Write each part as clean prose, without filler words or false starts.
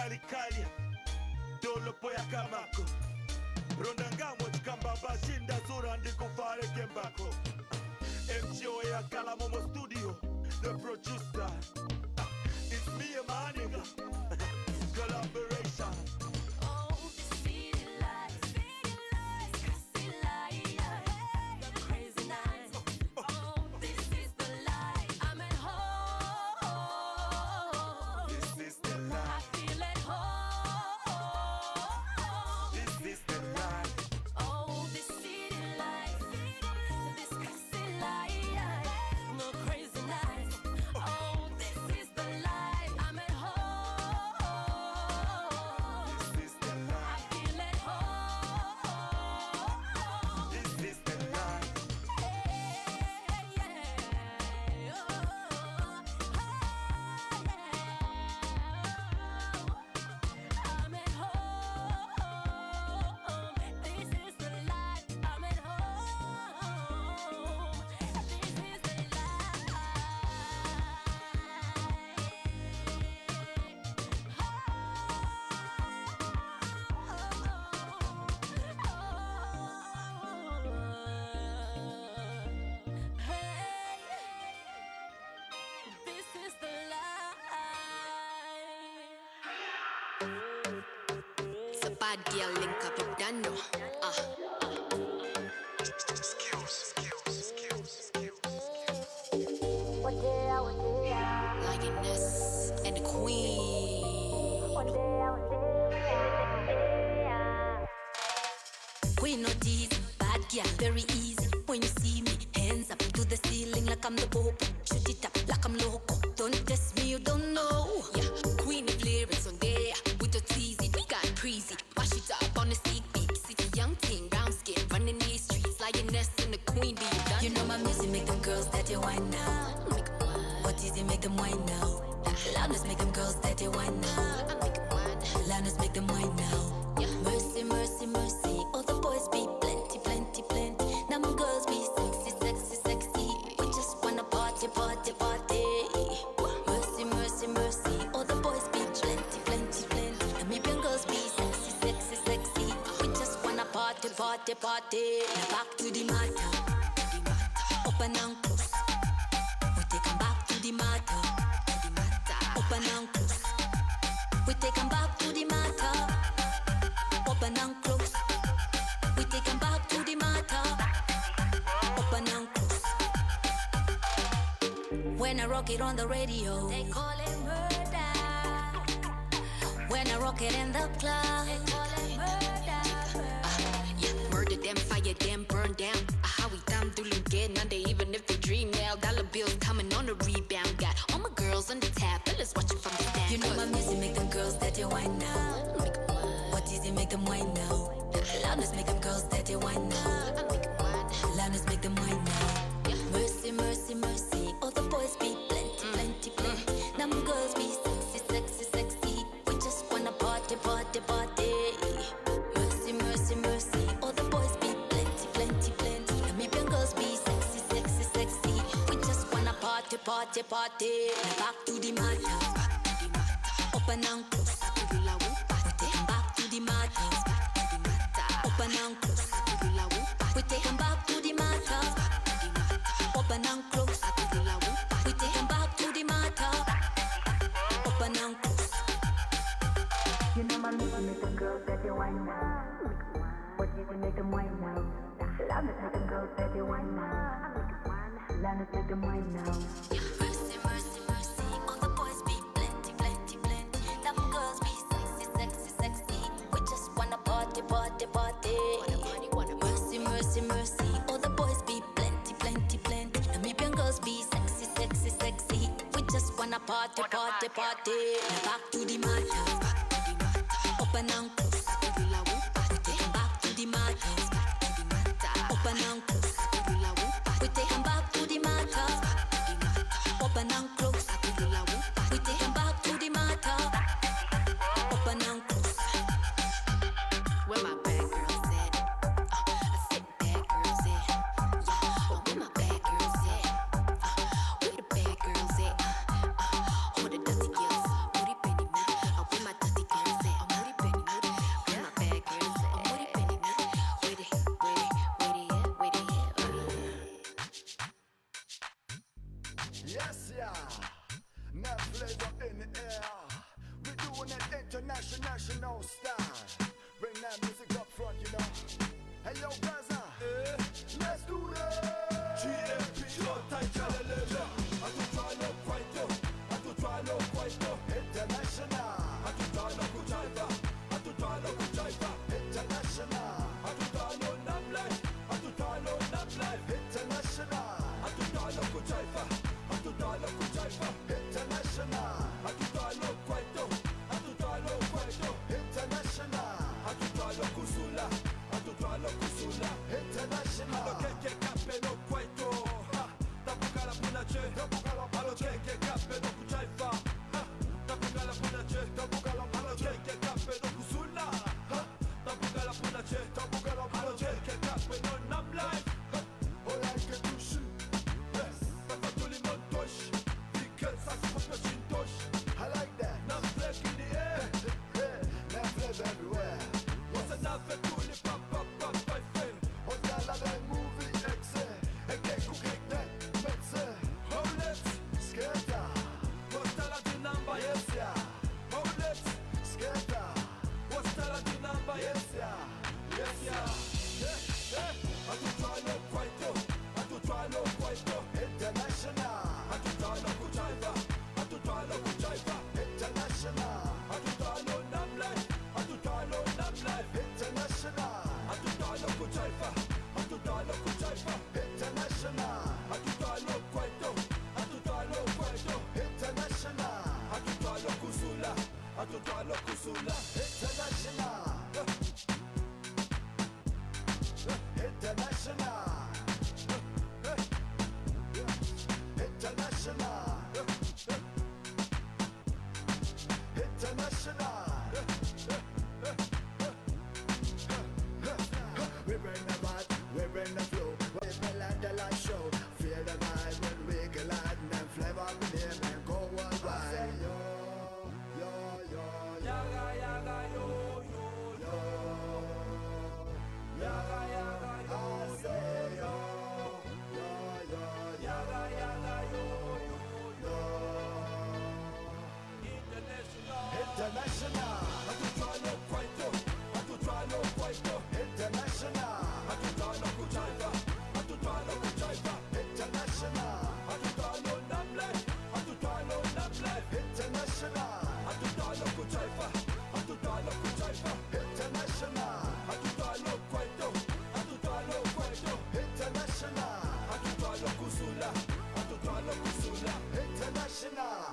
Likalia dolo poya kamako rondangamwe chikambaba shinda zura ndikufare kembako MGO ya Kalamomo Studio, the producer. It's me and my nigga. Collaboration. Bad girl link up, you done know. Lioness and the queen. Queen of these, bad girl, very easy. When you see me, hands up to the ceiling like I'm the Pope. Shoot it up like I'm loco. Don't test me, you don't know. Yeah, queen of lyrics on there with the teasy. We got crazy. Wash it up on the seat beat. City young teen, brown skin, running these streets. Lioness and the queen, be you done? You know my music make them girls that you whine now. What is it make them whine now? Loudness make them girls that you whine now. Loudness make them whine now. Mercy, mercy, mercy. All the boys be plenty, plenty, plenty. Now my girls be sexy, sexy, sexy. We just wanna party, party, party. Mercy, mercy, mercy. All the boys be plenty, plenty, plenty. Now me girls be sexy, sexy, sexy. We just wanna party, party, party. Now back to the matter. Open and close. We take them back to the matter. Open and close. We take them back to the matter. Open and close. We take them back to the matter. Open and close. When I rock it on the radio, they call it murder. When I rock it in the club, they call it murder. Yeah, murder them, fire them, burn down. How we time to look at Monday, even if they dream now. Dollar bills coming on the rebound. Got all my girls on the tap, fellas watching from the stand. You know my music make them girls that you whine now. What is it make them whine now? Loudness make them girls that you whine now. Loudness make them whine now. Mercy, mercy, mercy. All the boys be plenty, plenty, plenty. Now my girls be sexy, sexy, sexy. We just wanna party, party, party. Mercy, mercy, mercy. All the boys be plenty, plenty, plenty. Now me girls be sexy, sexy, sexy. We just wanna party, party, party. Now back to the matter. Open and close. We take them back to the matter. Open and close. We take them back to the matter. Open and close. We take them back to the matter. Open and close. You know my music make them girls that they whine now. What is it make them whine now? Loudness make them girls that they whine now. Loudness make them whine now. Mercy, mercy, mercy. All the boys be plenty, plenty, plenty. Them girls be sexy, sexy, sexy. We just wanna party, party, party. Mercy, mercy, mercy. All the boys be plenty, plenty, plenty. Namibian girls be sexy, sexy, sexy. We just wanna party, party, party. Now back to the matter. Open and close. We take them back to the matter. Open and close. We take them back to the matter. Open and close. We take them back to the matter. Open and close. Where my bad girls at? I said bad girls at. Yeah, where my bad girls at? Yes, yeah. Now flavor in the air. We doing it international style. Bring that music up front, you know. Hey yo, brother, let's do that. GMP, short time chalele. Atutwalo kwaito, atutwalo kwaito. International, Atutwalo kuchaiva, atutwalo kuchaiva. international, Atutwalo namlife, atutwalo namlife. international, Atutwalo kuchaiva, atutwalo kuchaiva. international, Atutwalo kwaito, atutwalo kwaito. international, Atutwalo kusula, atutwalo kusula. international. Alo keke kape no kwaito. Tapukala punache, alo keke kape no kuchaiva. Tapukala punache, alo keke kape no kusula. Tapukala punache, alo keke kape no namlife. Oh, like a douche. Yes, Papa tuli montosh, because I smoke chintosh. I like that. Nam fleck in the air, Now flavor everywhere. what's another tuli papa papa fail. On t'a la belle movie excès. Et qu'est coupé that, médecin. Hold it, Skater, what's the number? yes, yeah. Hold it, Skater, what's the number? yes, yeah. Yes, yeah. Atutwalo kwaito, atutwalo kwaito. International, Atutwalo kuchaiva, atutwalo kuchaiva. international, Atutwalo namlife, atutwalo namlife. international, Atutwalo kuchaiva, atutwalo kuchaiva. international, Atutwalo kwaito, atutwalo kwaito. international, Atutwalo kusula, atutwalo kusula. international, international, international, international. We bring the vibe, we bring the flow. We feel like the light show. Feel the vibe when we collide and flavor the name and go worldwide. Yo, yo, yo, yo, Yaga yaga yo yo yo, yaga yaga yo I say yo, yo, yo, yaga yaga yo yo yo. international. International, Atutwalo kwaito, atutwalo kwaito. international, Atutwalo kuchaiva, atutwalo kuchaiva. international, Atutwalo namlife, atutwalo namlife. international, Atutwalo kuchaiva, atutwalo kuchaiva. international, Atutwalo kwaito, atutwalo kwaito. international, Atutwalo kusula, atutwalo kusula. international.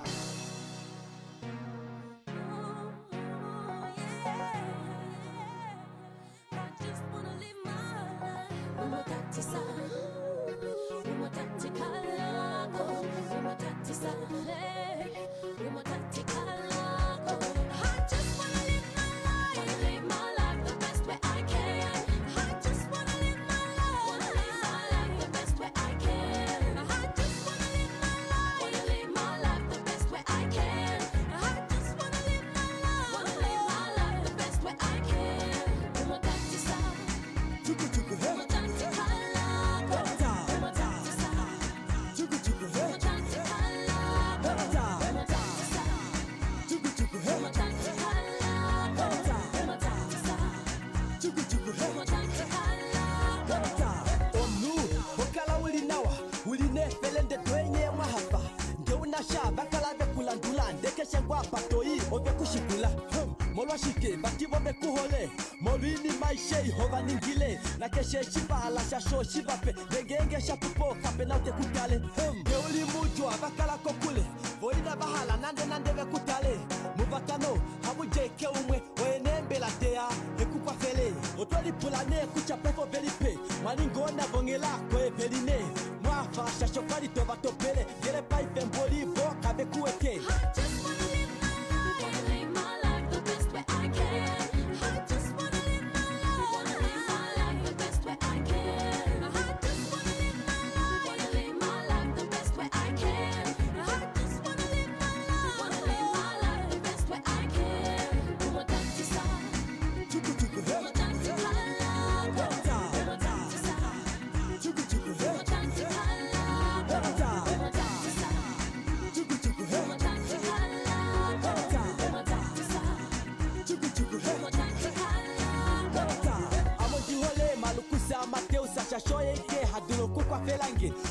molwashike batibo bekuhole molwini maishe ihova ningile na keshe shibala shasho shibape degenge shapupo kape na utekutale geuli mujwa bakala kokule voida bahala nande bekutale mubakano habujeke umwe oenembe la tea ekupa fele otoli pulane kucha pefo belipe maningona bongela kwe beline mwafa shashofari toba topele gere paipe mboli bo kabe kuete.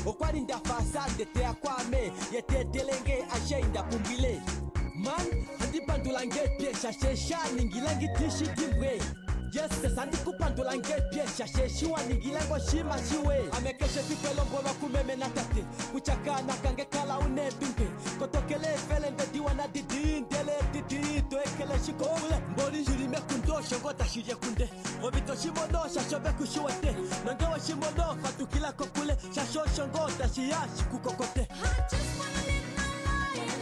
okwali ndafasande teakwame yetetelenge ashainda pumbile man handipandula ngepye shasheshani ngilangitishi dimbwe yes sandikupandula ngepye shasheshiwa ningilango shima shiwe amekeshe tipelongo bakumeme na tate kuchakana kangekala unedunge kotokele fele ndediwa na didindele didito ekele shikole mboli juri mekundosho ngota shije kunde obito shimono shashobe kushuwete nangewa shimono fatukila kokule shashosho ngota shiyashi kukokote. I just wanna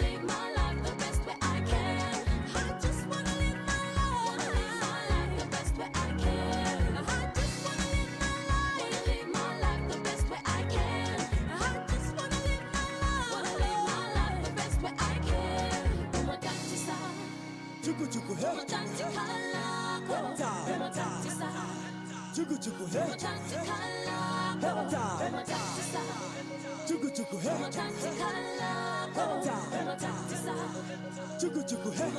live my life the best way I can. I just wanna live my life the best way I can. I just wanna live my life the best way I can. I just wanna live my life the best way I can. Umotantisa, Chuku chuku hey umotantikala, umotantisa, chuku chuku hey umotantikala, umotantisa. chuku chuku hey chuku chuku hey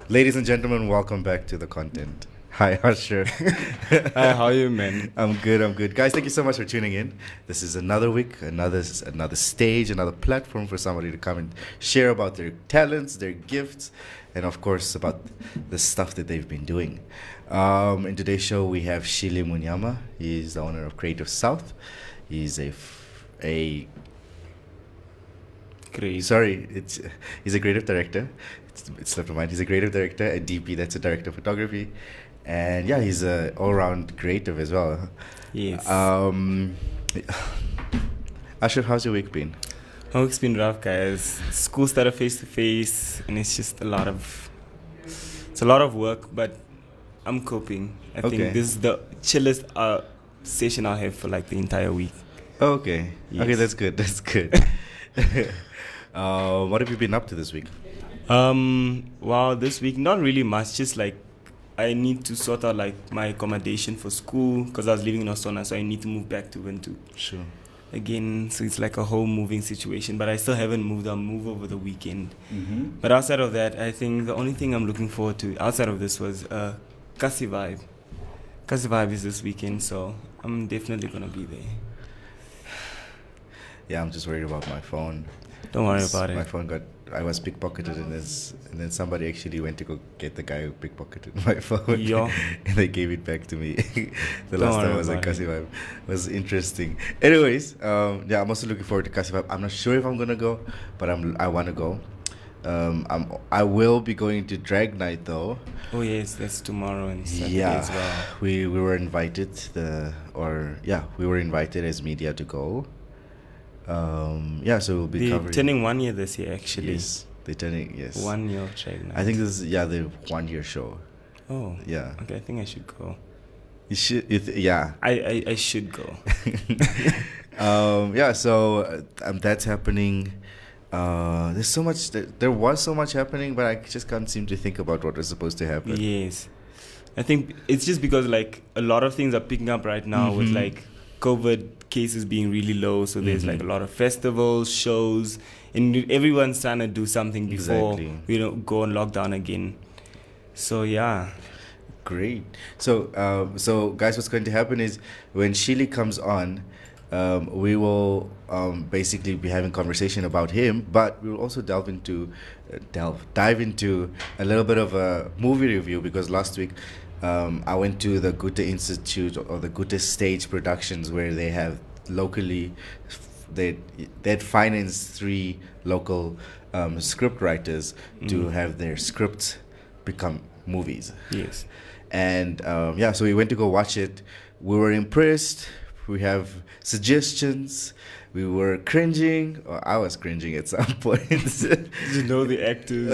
Ladies and gentlemen, welcome back to the content. Hi, Usher. Hi, how are you, man? I'm good. Guys, thank you so much for tuning in. This is another week, another stage, another platform for somebody to come and share about their talents, their gifts, and of course about the stuff that they've been doing. In today's show, we have Shili Munyama. He's the owner of Creative South. He's he's a creative director. It's slipped my mind. He's a creative director, a DP, that's a director of photography. And yeah, he's a all-round creative as well. Yes. Ashraf, how's your week been? My week's been rough, guys. School started face-to-face, and it's just a lot of work, but I'm coping. I think this is the chillest session I'll have for like the entire week. Okay. Yes. Okay, that's good. What have you been up to this week? Well, this week, not really much. Just like I need to sort out like my accommodation for school because I was living in Osona, so I need to move back to Ventu. Sure. Again, so it's like a whole moving situation, but I still haven't moved. I'll move over the weekend. Mm-hmm. But outside of that, I think the only thing I'm looking forward to outside of this was Kasi Vibe. Kasi Vibe is this weekend, so I'm definitely gonna be there. Yeah, I'm just worried about my phone. Don't worry about it. My phone I was pickpocketed and then somebody actually went to go get the guy who pickpocketed my phone. Yo. And they gave it back to me. The Don't last time worry I was at about Kasi Vibe. It was interesting. Anyways, yeah, I'm also looking forward to Kasi Vibe. I'm not sure if I'm gonna go, but I want to go. I will be going to Drag Night though. Oh yes, that's tomorrow and Saturday as well. we were invited we were invited as media to go. So we'll be They're covering. turning 1 year this year, actually. Yes, they're turning. Yes, 1 year of Drag Night. I think this is the 1 year show. Oh. Yeah. Okay, I think I should go. You should. Yeah. I should go. So that's happening. There's so much. There was so much happening, but I just can't seem to think about what was supposed to happen. Yes. I think it's just because like a lot of things are picking up right now with like COVID cases being really low. So there's like a lot of festivals, shows, and everyone's trying to do something before Exactly. we don't go on lockdown again. So yeah. Great. So guys, what's going to happen is when Shili comes on, we will basically be having conversation about him, but we will also dive into a little bit of a movie review, because last week I went to the Goethe Institute or the Goethe Stage Productions, where they have locally they'd financed 3 local script writers to have their scripts become movies. Yes. And so we went to go watch it. We were impressed. We have suggestions. We were cringing, or I was cringing at some point. Did you know the actors?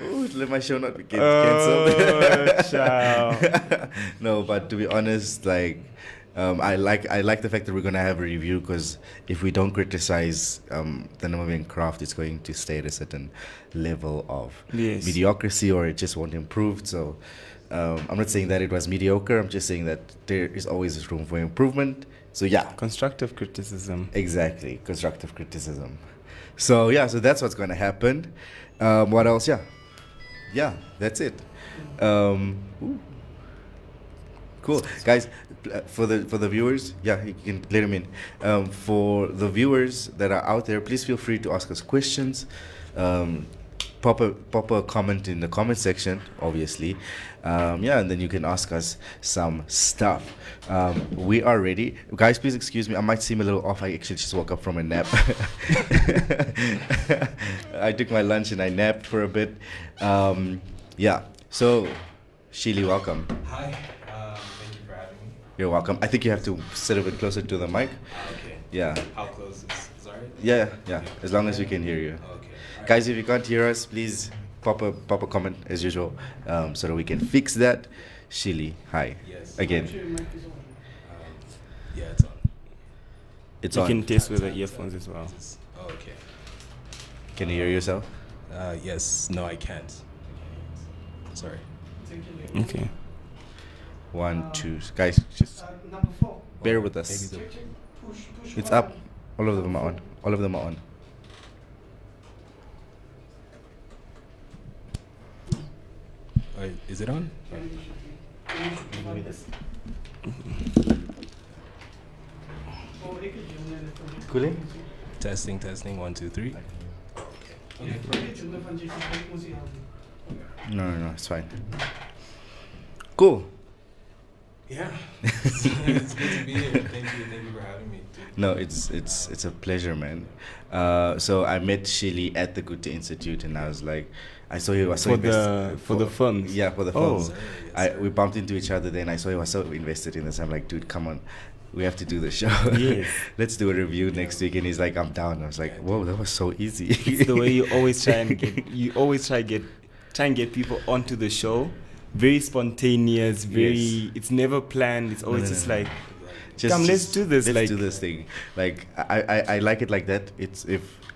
Ooh, let my show not get cancelled. Ciao. No, but to be honest, like, I like the fact that we're gonna have a review, because if we don't criticize the Namibian craft, it's going to stay at a certain level of mediocrity, or it just won't improve. So I'm not saying that it was mediocre. I'm just saying that there is always room for improvement. So yeah, constructive criticism. Exactly, constructive criticism. So yeah, so that's what's going to happen. What else? Yeah, that's it. Ooh. Cool, guys. For the viewers, yeah, you can let them in. For the viewers that are out there, please feel free to ask us questions. Pop a comment in the comment section, obviously. And then you can ask us some stuff. We are ready. Guys, please excuse me. I might seem a little off. I actually just woke up from a nap. I took my lunch and I napped for a bit. So, Shili, welcome. Hi. Thank you for having me. You're welcome. I think you have to sit a bit closer to the mic. Okay. Yeah. How close is alright? Yeah. As long as we can hear you. Okay. Right. Guys, if you can't hear us, please pop a comment as usual, so that we can fix that. Shili, hi. Yes. Again. Yeah, it's on. It's You on. can test with the earphones as well. Oh, okay. Can you hear yourself? Yes. No, I can't. Sorry. Okay. 1, 2. Guys, just bear with us. It's up. All of them are on. All of them are on. Is it on? Cooling? Testing. 1, 2, 3. No, it's fine. Cool. Yeah. It's good to be here. Thank you for having me. No, it's a pleasure, man. So I met Shili at the Goethe Institute, and I was like, I saw he was so invested for the films. Yeah, for the Oh. films. We bumped into each other then. I saw he was so invested in this. I'm like, dude, come on, we have to do the show. Yes. Let's do a review next week. And he's like, I'm down. I was like, whoa, that was so easy. It's the way you always try and get people onto the show. Very spontaneous. It's never planned. It's always just like, come, let's do this. Let's do this thing. Like I like it like that. If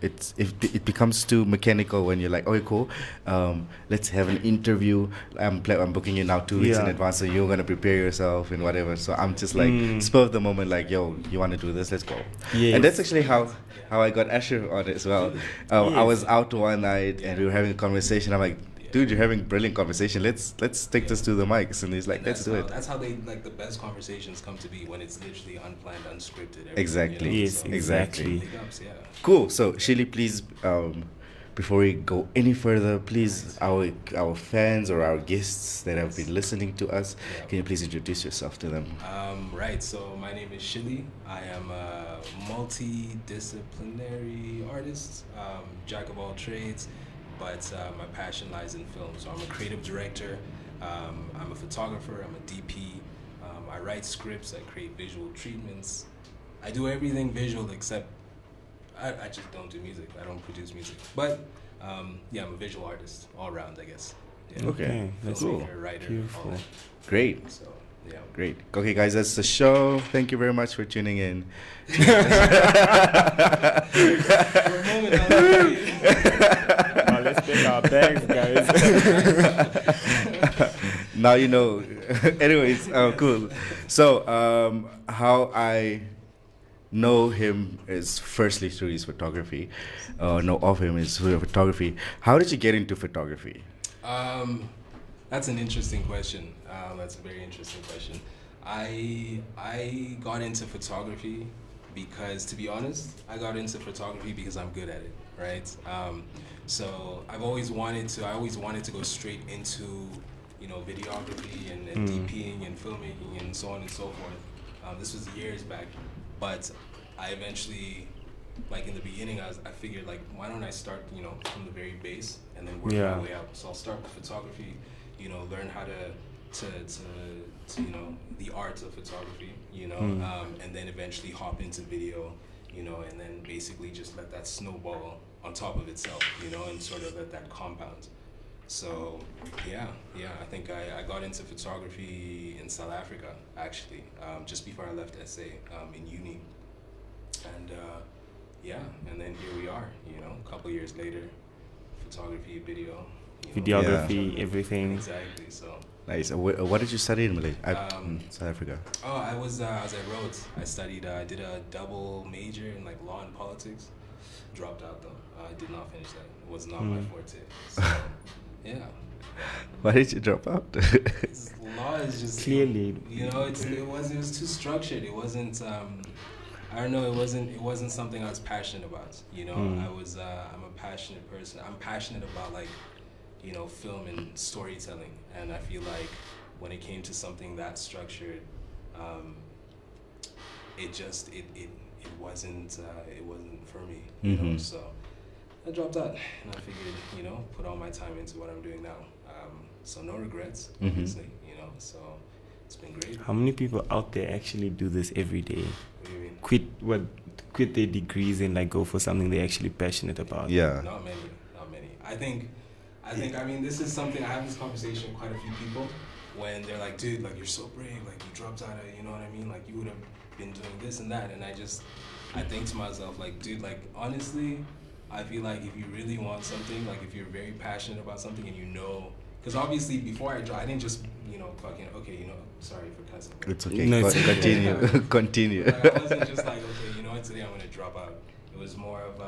it becomes too mechanical when you're like, okay, cool, let's have an interview. I'm booking you now 2 weeks in advance, so you're gonna prepare yourself and whatever. So I'm just like spur of the moment, like, yo, you want to do this? Let's go. Yes. And that's actually how I got Asher on it as well. I was out one night and we were having a conversation. I'm like, dude, you're having brilliant conversation. Let's take this to the mics. And he's like, let's do it. That's how they like the best conversations come to be, when it's literally unplanned, unscripted. Exactly. You know? Yes, exactly. Big ups, yeah. Cool. So Shili, please, before we go any further, please, our fans or our guests that have been listening to us, can you please introduce yourself to them? Right. So my name is Shili. I am a multidisciplinary artist, jack of all trades. But my passion lies in film. So I'm a creative director, I'm a photographer, I'm a DP, I write scripts, I create visual treatments. I do everything visual except I just don't do music. I don't produce music. But I'm a visual artist all around, I guess. Yeah. Okay, that's cool. Writer, Beautiful. all that. Great. So, yeah. Great. Okay, guys, that's the show. Thank you very much for tuning in. For a moment, I was like, Let's take our bags, guys. Now you know. Anyways, cool. So, how I know him is firstly through his photography, know of him is through photography. How did you get into photography? That's an interesting question. That's a very interesting question. I got into photography because, to be honest, I got into photography because I'm good at it, right? So I always wanted to go straight into, you know, videography and DPing and filmmaking and so on and so forth. This was years back, but I eventually, like in the beginning, I figured like, why don't I start, you know, from the very base and then work my way out. So I'll start with photography, you know, learn how to you know, the art of photography, you know, and then eventually hop into video, you know, and then basically just let that snowball on top of itself, you know, and sort of let that compound. So yeah, I think I got into photography in South Africa, actually, just before I left SA, in uni. And and then here we are, you know, a couple years later, photography, video, you know, Videography, everything. Exactly. So Nice. What did you study in Malaysia? South Africa. oh, I was at Rhodes. I studied. I did a double major in like law and politics. Dropped out though. I did not finish that. It was not my forte. So, yeah. Why did you drop out? Law is just Clearly. You know, it was too structured. It wasn't. I don't know. It wasn't something I was passionate about. You know, I'm a passionate person. I'm passionate about like, you know, film and storytelling, and I feel like when it came to something that structured, it wasn't for me, you know. So I dropped out, and I figured, you know, put all my time into what I'm doing now. So no regrets, obviously, you know. So it's been great. How many people out there actually do this every day? What do you mean? Quit their degrees and like go for something they're actually passionate about? Yeah. Not many. I think, I mean, this is something, I have this conversation with quite a few people when they're like, dude, like, you're so brave, like, you dropped out of, you know what I mean? Like, you would have been doing this and that. And I think to myself, like, dude, like, honestly, I feel like if you really want something, like, if you're very passionate about something and you know, because obviously before I didn't just, you know, fucking, okay, you know, sorry for cussing. It's okay. No, it's Continue. Continue. Like, I wasn't just like, okay, you know what, today I'm going to drop out. It was more of,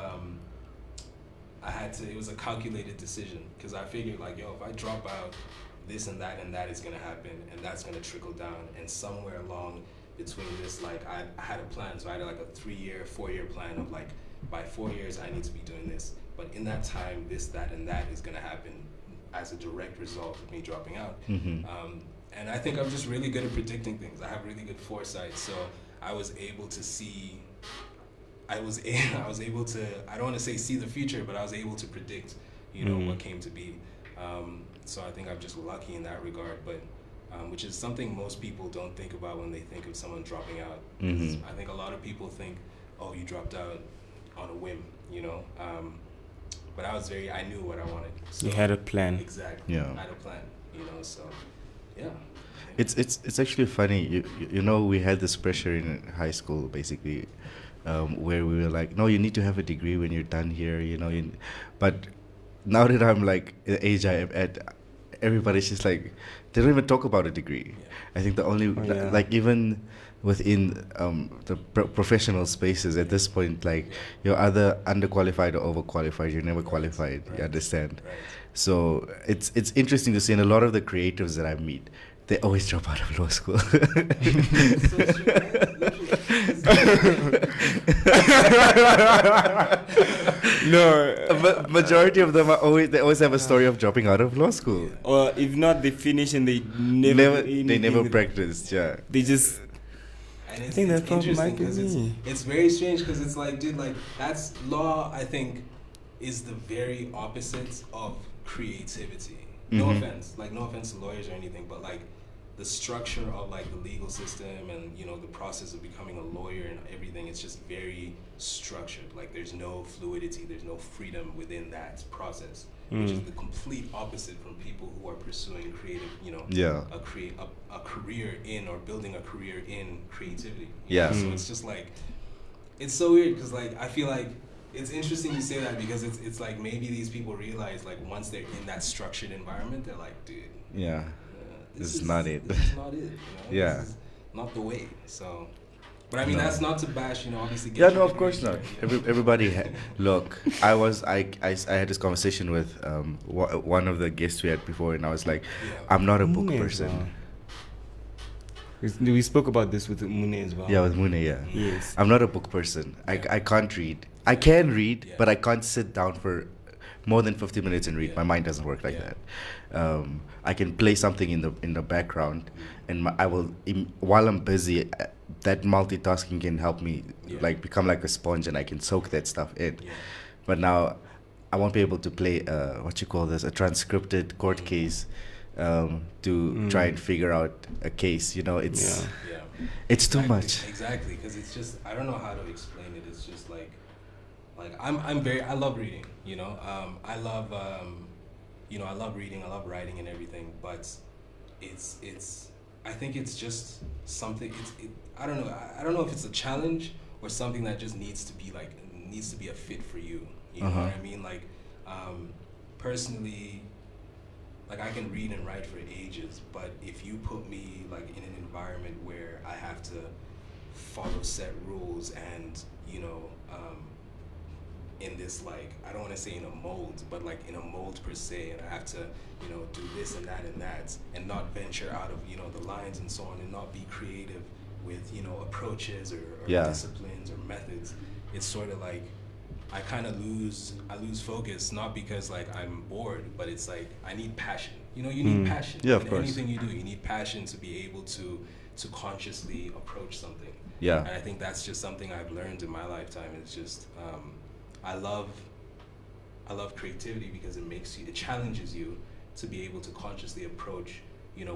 it was a calculated decision, because I figured like, yo, if I drop out, this and that is gonna happen, and that's gonna trickle down, and somewhere along between this, like, I had a plan, so I had like a 3-year, 4-year plan of like, by 4 years I need to be doing this, but in that time, this, that, and that is gonna happen as a direct result of me dropping out. And I think I'm just really good at predicting things. I have really good foresight, so I was able to see. I was able to, I don't want to say see the future, but I was able to predict, you know, what came to be. So I think I'm just lucky in that regard, but which is something most people don't think about when they think of someone dropping out. I think a lot of people think, oh, you dropped out on a whim, you know. But I knew what I wanted. So, you had a plan. Exactly. Yeah. I had a plan, you know. So, yeah. It's actually funny. You know, we had this pressure in high school, basically. Where we were like, no, you need to have a degree when you're done here, you know. But now that I'm like the age I am at, everybody's just like, they don't even talk about a degree. I think the only, like even within the professional spaces at this point, like you're either underqualified or overqualified. You're never qualified. You understand? So it's interesting to see, and a lot of the creatives that I meet, they always drop out of law school. No, majority of them they always have a story of dropping out of law school. Or if not, they finish and they never practiced. Yeah, they just. And I think that's probably might be me. It's very strange because it's like, dude, like that's law. I think is the very opposite of creativity. No offense to lawyers or anything, but like the structure of like the legal system and, you know, the process of becoming a lawyer and everything, it's just very structured. Like there's no fluidity, there's no freedom within that process, which is the complete opposite from people who are pursuing creative, you know, a career in or building a career in creativity. So it's just like, it's so weird because like I feel like it's interesting you say that because it's like maybe these people realize like once they're in that structured environment, they're like, dude, this is not it. This is not it. You know? Yeah. This is not the way. So But I mean, No. that's not to bash, obviously. Get Yeah, your no, of degree, course not. right? Everybody, look. I had this conversation with one of the guests we had before, and I was like, Yeah. I'm not a book Mune as person. well. We spoke about this with Mune as well. Yeah, with Mune, yeah. Yes. I'm not a book person. I can't read. I can read, Yeah. but I can't sit down for more than 50 minutes and read. Yeah. My mind doesn't work like Yeah. that. I can play something in the background, and I will while I'm busy. That multitasking can help me Yeah. like become like a sponge, and I can soak that stuff in. Yeah. But now, I won't be able to play what you call this, a transcripted court case, to try and figure out a case. It's Yeah. it's too Exactly, much. Exactly, because it's just, I don't know how to explain it. It's just like I love reading. I love I love reading. I love writing and everything. But it's I think it's just something. I don't know. I don't know if it's a challenge or something that just needs to be a fit for you. You know what I mean? Like, personally, like I can read and write for ages, but if you put me like in an environment where I have to follow set rules and in this, like, I don't want to say in a mold, but like in a mold per se, and I have to do this and that and not venture out of the lines and so on, and not be creative with approaches or Yeah. disciplines or methods. It's sort of like I lose focus, not because like I'm bored, but it's like I need passion. You need passion. Yeah, of in course. anything you do, you need passion to be able to consciously approach something. Yeah. And I think that's just something I've learned in my lifetime. It's just I love creativity because it challenges you to be able to consciously approach,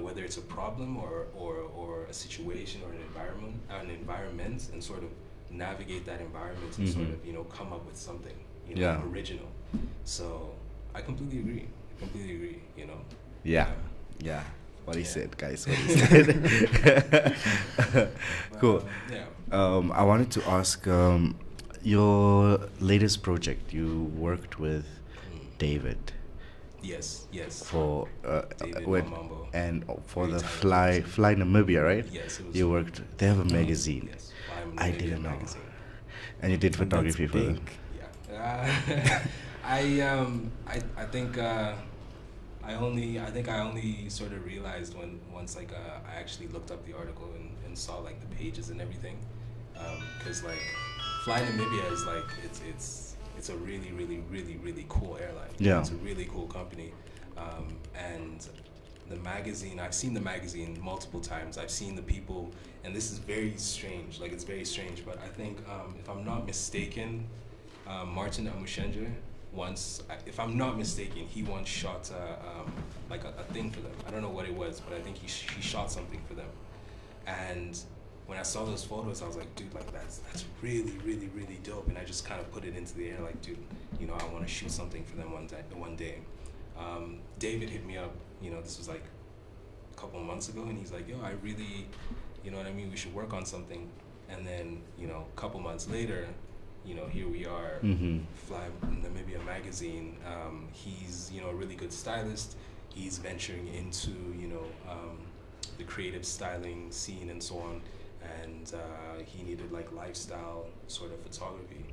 whether it's a problem or a situation or an environment, and sort of navigate that environment and sort of come up with something Yeah. original. So I completely agree. Yeah. What he Yeah. said, guys. What he said. Cool. Yeah. I wanted to ask your latest project. You worked with David Yes. for David Mambo. and for Very the talented Fly Namibia, right? Yes, it was. You worked. They have a magazine. Yes. I didn't know. And you did photography for them. Yeah. I think I only sort of realized once I actually looked up the article and saw like the pages and everything, because like Fly Namibia is like it's a really really really really cool airline. Yeah. It's a really cool company, and the magazine, I've seen the magazine multiple times. I've seen the people, and this is very strange. Like, it's very strange, but I think, if I'm not mistaken, Martin Amushenja once, if I'm not mistaken, he once shot like a thing for them. I don't know what it was, but I think he shot something for them. And when I saw those photos, I was like, dude, like that's really, really, really dope. And I just kind of put it into the air, like, dude, I want to shoot something for them one day. David hit me up, this was like a couple of months ago, and he's like, yo, I really, we should work on something. And then, a couple months later, here we are, Fly Namibia magazine. He's, a really good stylist. He's venturing into, the creative styling scene and so on. And he needed like lifestyle sort of photography,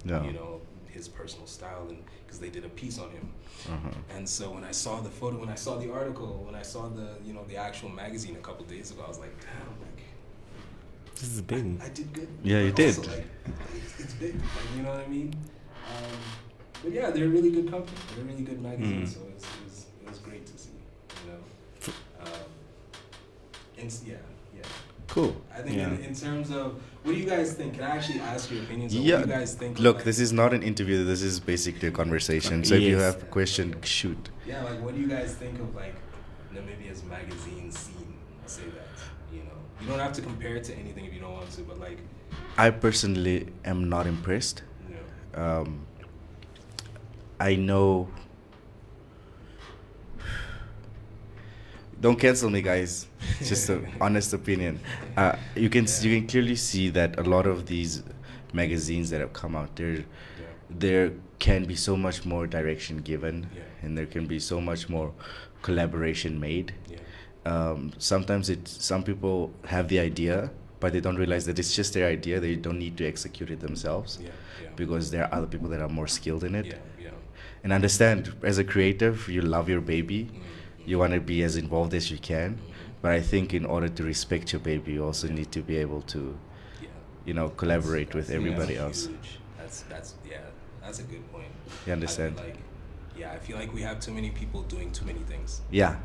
his personal style, and because they did a piece on him. And so when I saw the photo, when I saw the article, when I saw the actual magazine a couple days ago, I was like, damn, like, this is big. I did good. Yeah, you But did. also, like, it's big, like, you know what I mean? But yeah, they're a really good company. They're a really good magazine, so it was great to see, and yeah. Cool. I think Yeah. in terms of, what do you guys think? Can I actually ask your opinions on Yeah. what you guys think? Look, of, this is not an interview. This is basically a conversation. So if you Yes. have a question, shoot. Yeah, like, what do you guys think of like Namibia's magazine scene? I'll say that. You don't have to compare it to anything if you don't want to, but like, I personally am not impressed. I know. Don't cancel me, guys. It's just an honest opinion. You can clearly see that a lot of these magazines that have come out, there can be so much more direction given, and there can be so much more collaboration made. Sometimes some people have the idea, but they don't realize that it's just their idea. They don't need to execute it themselves, because there are other people that are more skilled in it. And understand, as a creative, you love your baby. You want to be as involved as you can. But I think in order to respect your baby, you also need to be able to, collaborate with everybody else. That's a good point. You understand? I feel like we have too many people doing too many things. Yeah.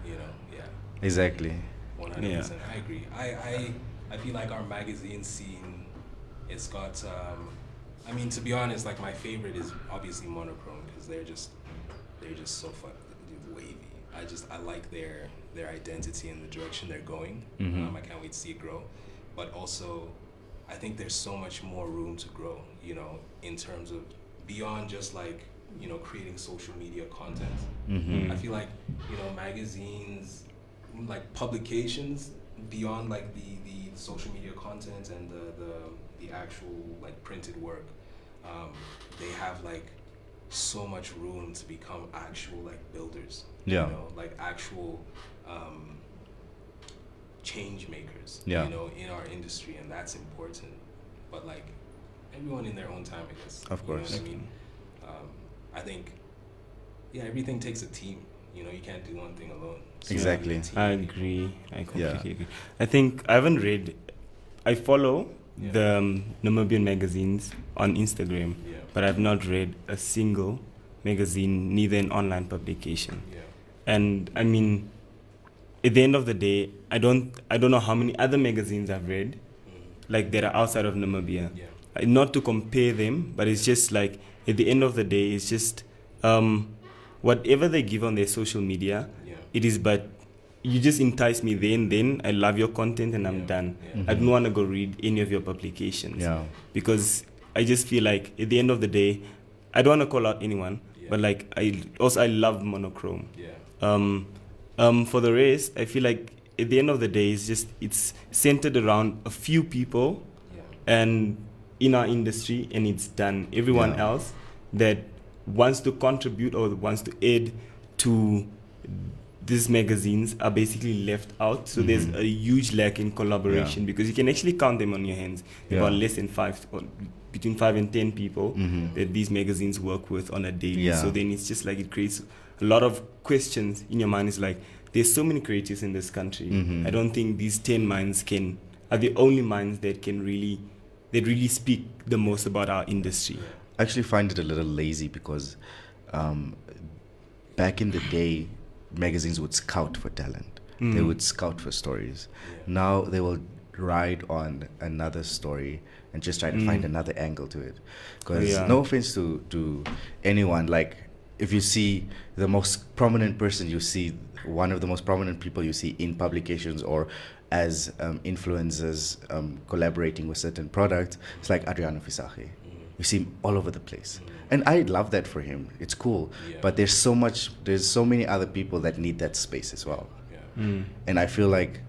Exactly. 100%. I agree. I feel like our magazine scene, it's got, to be honest, like my favorite is obviously Monochrome, because they're just so wavy. I like their identity and the direction they're going. I can't wait to see it grow. But also, I think there's so much more room to grow, in terms of beyond just like, creating social media content. I feel like, magazines, like publications, beyond like the social media content and the actual like printed work, they have like so much room to become actual like builders. Like actual change makers. In our industry, and that's important. But like everyone in their own time, I guess. Of course. You know what I mean? I think everything takes a team. You can't do one thing alone. So Exactly. I agree. I completely agree. I think I follow the Namibian magazines on Instagram, but I've not read a single magazine, neither an online publication. And I mean, at the end of the day, I don't know how many other magazines I've read, like that are outside of Namibia. Not to compare them, but it's just like, at the end of the day, it's just whatever they give on their social media, it is, but you just entice me then I love your content and I'm done. I don't want to go read any of your publications, because I just feel like at the end of the day, I don't want to call out anyone, but like I love Monochrome. For the rest, I feel like at the end of the day, it's centered around a few people and in our industry, and it's done. Everyone else that wants to contribute or wants to add to these magazines are basically left out. So there's a huge lack in collaboration, because you can actually count them on your hands. About less than 5, or between 5 and 10 people that these magazines work with on a daily. So then it's just like, it creates a lot of questions in your mind. It's like, there's so many creatives in this country. I don't think these 10 minds are the only minds that really speak the most about our industry. I actually find it a little lazy, because back in the day, magazines would scout for talent. They would scout for stories. Now they will ride on another story and just try to find another angle to it. Because no offense to anyone, like if you see the most prominent person, you see one of the most prominent people you see in publications or as influencers collaborating with certain products, it's like Adriano Fisache. You see him all over the place. And I love that for him. It's cool. But there's so many other people that need that space as well. And I feel like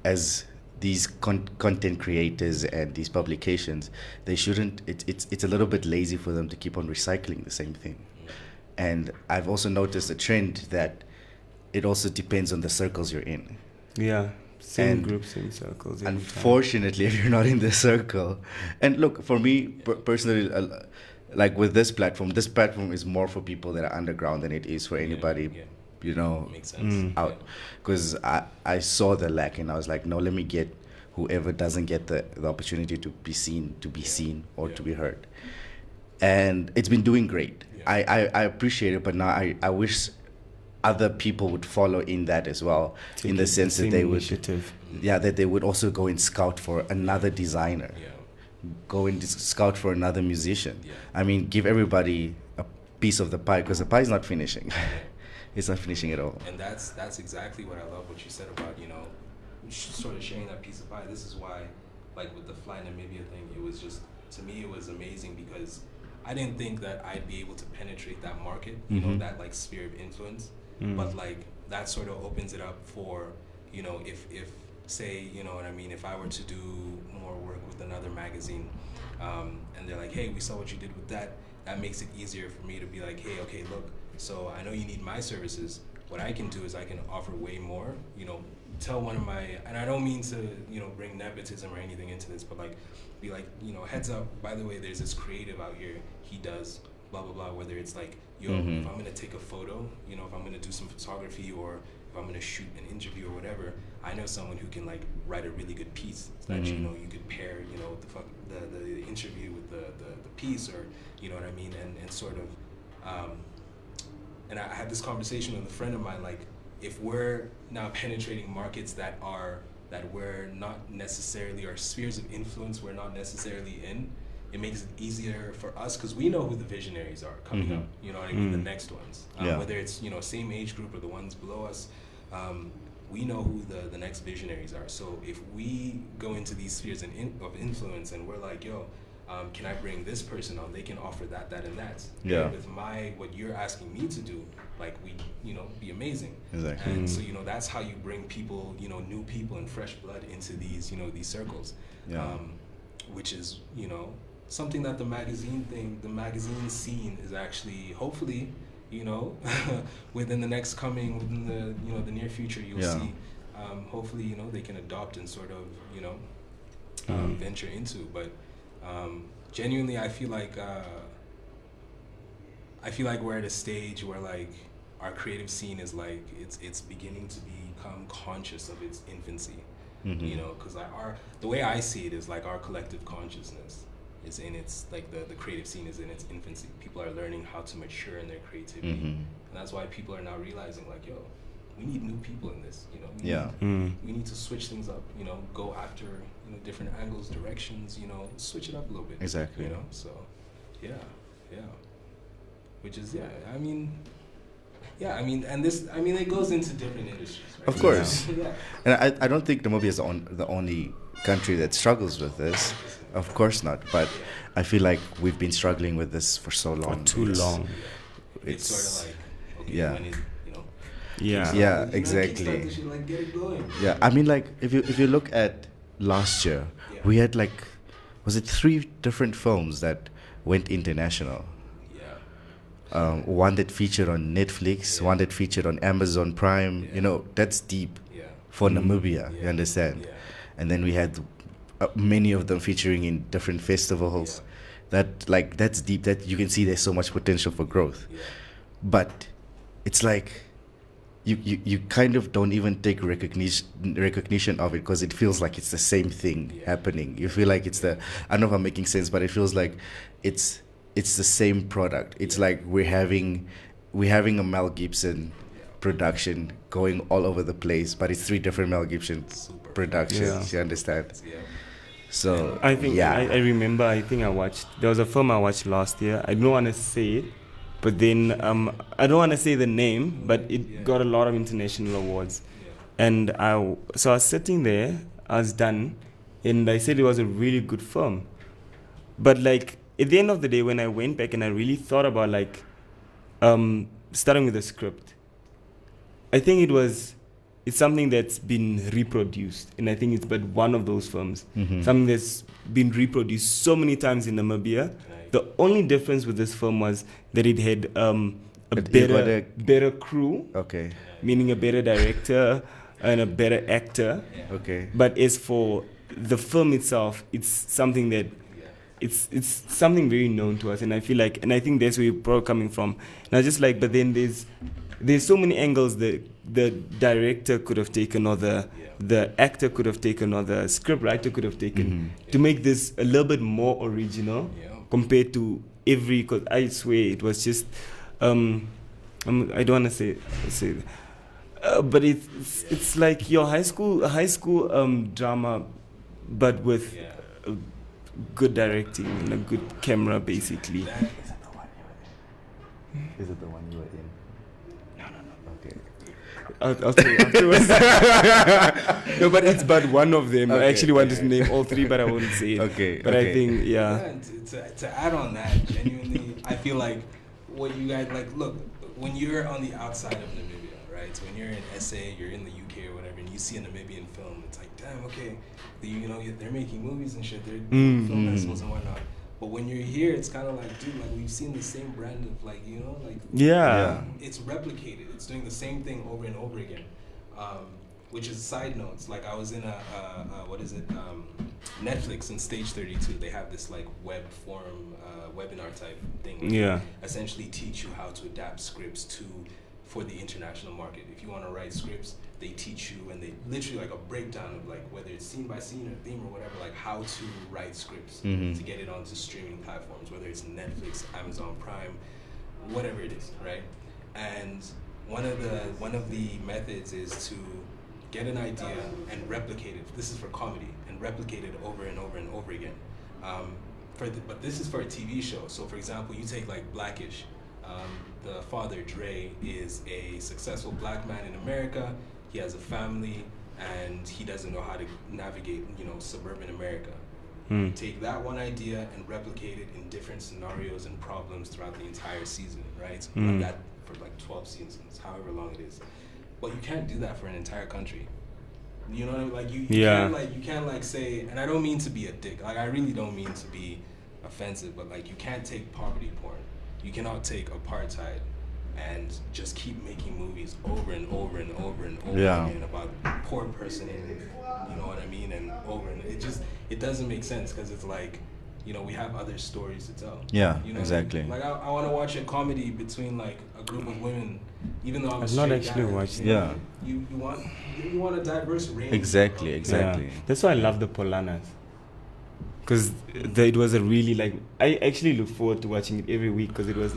as these content creators and these publications, they shouldn't, it's a little bit lazy for them to keep on recycling the same thing. And I've also noticed a trend that it also depends on the circles you're in. Same groups, same circles. Unfortunately, if you're not in the circle, and look, for me personally, like with this platform is more for people that are underground than it is for anybody, Makes sense. out. Because I saw the lack, and I was like, no, let me get whoever doesn't get the opportunity to be seen, or to be heard. And it's been doing great. I appreciate it, but now I wish other people would follow in that as well, in the sense that they would, that they would also go and scout for another designer, go and scout for another musician. I mean, give everybody a piece of the pie, because the pie is not finishing. It's not finishing at all. And that's exactly what I love what you said about, sort of sharing that piece of pie. This is why, like with the Fly Namibia thing, it was just, to me, it was amazing, because I didn't think that I'd be able to penetrate that market, that like sphere of influence. But like that sort of opens it up for, if say, if I were to do more work with another magazine, and they're like, hey, we saw what you did with that makes it easier for me to be like, hey, okay, look, so I know you need my services. What I can do is I can offer way more, tell one of my, and I don't mean to, bring nepotism or anything into this, but like, be like, heads up, by the way, there's this creative out here, he does blah, blah, blah, whether it's like, if I'm going to take a photo, if I'm going to do some photography, or if I'm going to shoot an interview or whatever, I know someone who can like write a really good piece that, you could pair, the interview with the piece, or, you know what I mean? And sort of, and I had this conversation with a friend of mine, like, if we're now penetrating markets that we're not necessarily, or spheres of influence we're not necessarily in, it makes it easier for us, because we know who the visionaries are coming up, you know what I mean, the next ones. Whether it's, same age group or the ones below us, we know who the next visionaries are. So if we go into these spheres of influence and we're like, yo, can I bring this person on? They can offer that, and that. Yeah. And with what you're asking me to do, like, we, be amazing. Exactly. And so, that's how you bring people, new people and fresh blood into these, these circles. Yeah. Which is, something that the magazine scene is actually, hopefully, within the the near future, you'll see, hopefully, they can adopt and sort of, venture into. But genuinely, I feel like we're at a stage where like our creative scene is like it's beginning to become conscious of its infancy, because the way I see it is like our collective consciousness is in its, like, the creative scene is in its infancy. People are learning how to mature in their creativity, and that's why people are now realizing, like, yo, we need new people in this, we need to switch things up, go after, different angles, directions, switch it up a little bit. Exactly. So yeah. Which is, and this, it goes into different industries, right? Of course. Yeah. And I don't think Namibia is the only country that struggles with this. Of course not. But I feel like we've been struggling with this for so long. For too long. It's sort of like, okay, yeah. when it, Yeah, exactly. Kickstart the shit, like, get it going. Yeah, like, if you look at last year, we had like, was it 3 different films that went international? One that featured on Netflix, one that featured on Amazon Prime. That's deep for Namibia. You understand? And then we had many of them featuring in different festivals. That's deep. That you can see there's so much potential for growth. But it's like you kind of don't even take recognition of it, because it feels like it's the same thing happening. You feel like it's I don't know if I'm making sense, but it feels like it's the same product. It's like we're having a Mel Gibson production going all over the place, but it's 3 different Mel Gibson productions. You understand? So I think I remember. I think there was a film I watched last year. I don't want to say it, but then I don't want to say the name, but it got a lot of international awards. And I was sitting there, I was done, and I said it was a really good film. But like, at the end of the day, when I went back and I really thought about like starting with the script, I think it's something that's been reproduced, and I think it's but one of those films, something that's been reproduced so many times in Namibia. The only difference with this film was that it had a better crew, meaning a better director and a better actor. But as for the film itself, it's something that it's something very known to us, and I feel like, and I think that's where we're probably coming from. And I just like, but then there's so many angles that the director could have taken, or the actor could have taken, or the script writer could have taken to make this a little bit more original compared to because I swear it was just I don't want to say but it's like your high school drama, but with good directing and a good camera, basically. Is it the one you were in? I'll tell you afterwards. No, but it's but one of them. I actually wanted to name all 3, but I won't say it. But I think, to add on that, genuinely, I feel like what you guys, like, look, when you're on the outside of Namibia, right? So when you're in SA, you're in the UK or whatever, and you see a Namibian film, it's like, damn, okay, they're making movies and shit, they're doing film festivals and whatnot. But when you're here, it's kind of like, dude, like, we've seen the same brand of, like, it's replicated. It's doing the same thing over and over again. which is side notes. Like I was in Netflix in Stage 32. They have this like web form webinar type thing. Where they essentially teach you how to adapt scripts for the international market. If you want to write scripts, they teach you, and they literally like a breakdown of like whether it's scene by scene or theme or whatever, like how to write scripts to get it onto streaming platforms, whether it's Netflix, Amazon Prime, whatever it is, right? And one of the methods is to get an idea and replicate it. This is for comedy, and replicate it over and over and over again. But this is for a TV show. So for example, you take like Blackish. The father, Dre, is a successful black man in America. He has a family, and he doesn't know how to navigate, suburban America. Take that one idea and replicate it in different scenarios and problems throughout the entire season, right? Like that for like 12 seasons, however long it is. But you can't do that for an entire country. You know what I mean? Like you can't like say, and I don't mean to be a dick. Like I really don't mean to be offensive, but like you can't take poverty porn. You cannot take apartheid and just keep making movies over and over and over and over again about poor person, you know what I mean, and it doesn't make sense, because it's like, we have other stories to tell. Yeah, you know exactly. Like I want to watch a comedy between like a group of women, even though I've not actually watched. Yeah, you want a diverse range. Exactly. Yeah. That's why I love the Polanas. Because it was a really like, I actually look forward to watching it every week, because it was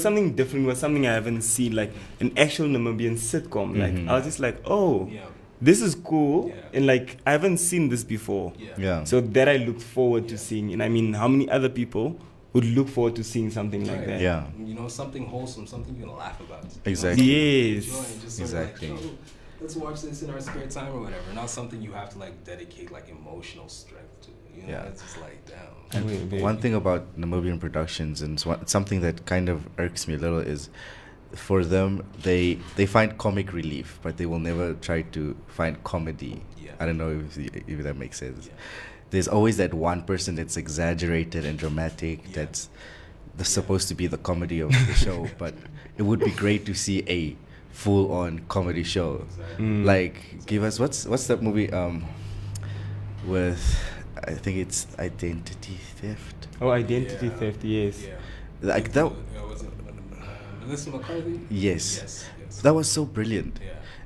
something different. It was something I haven't seen, like an actual Namibian sitcom. Like I was just like, this is cool, and like I haven't seen this before. So that I looked forward to seeing, and I mean, how many other people would look forward to seeing something like that? Yeah, something wholesome, something you can laugh about. Exactly. Yes. Just exactly. Like, let's watch this in our spare time or whatever. Not something you have to like dedicate like emotional strength to. It's just like, damn. And one thing about Namibian productions, and something that kind of irks me a little, is for them, they find comic relief, but they will never try to find comedy. I don't know if that makes sense. There's always that one person that's exaggerated and dramatic, that's supposed to be the comedy of the show, but it would be great to see a full-on comedy show. Like, give us, what's that movie with, I think it's Identity Theft. Oh, Identity Theft, yes. Like that. Was it Melissa McCarthy? Yes. That was so brilliant.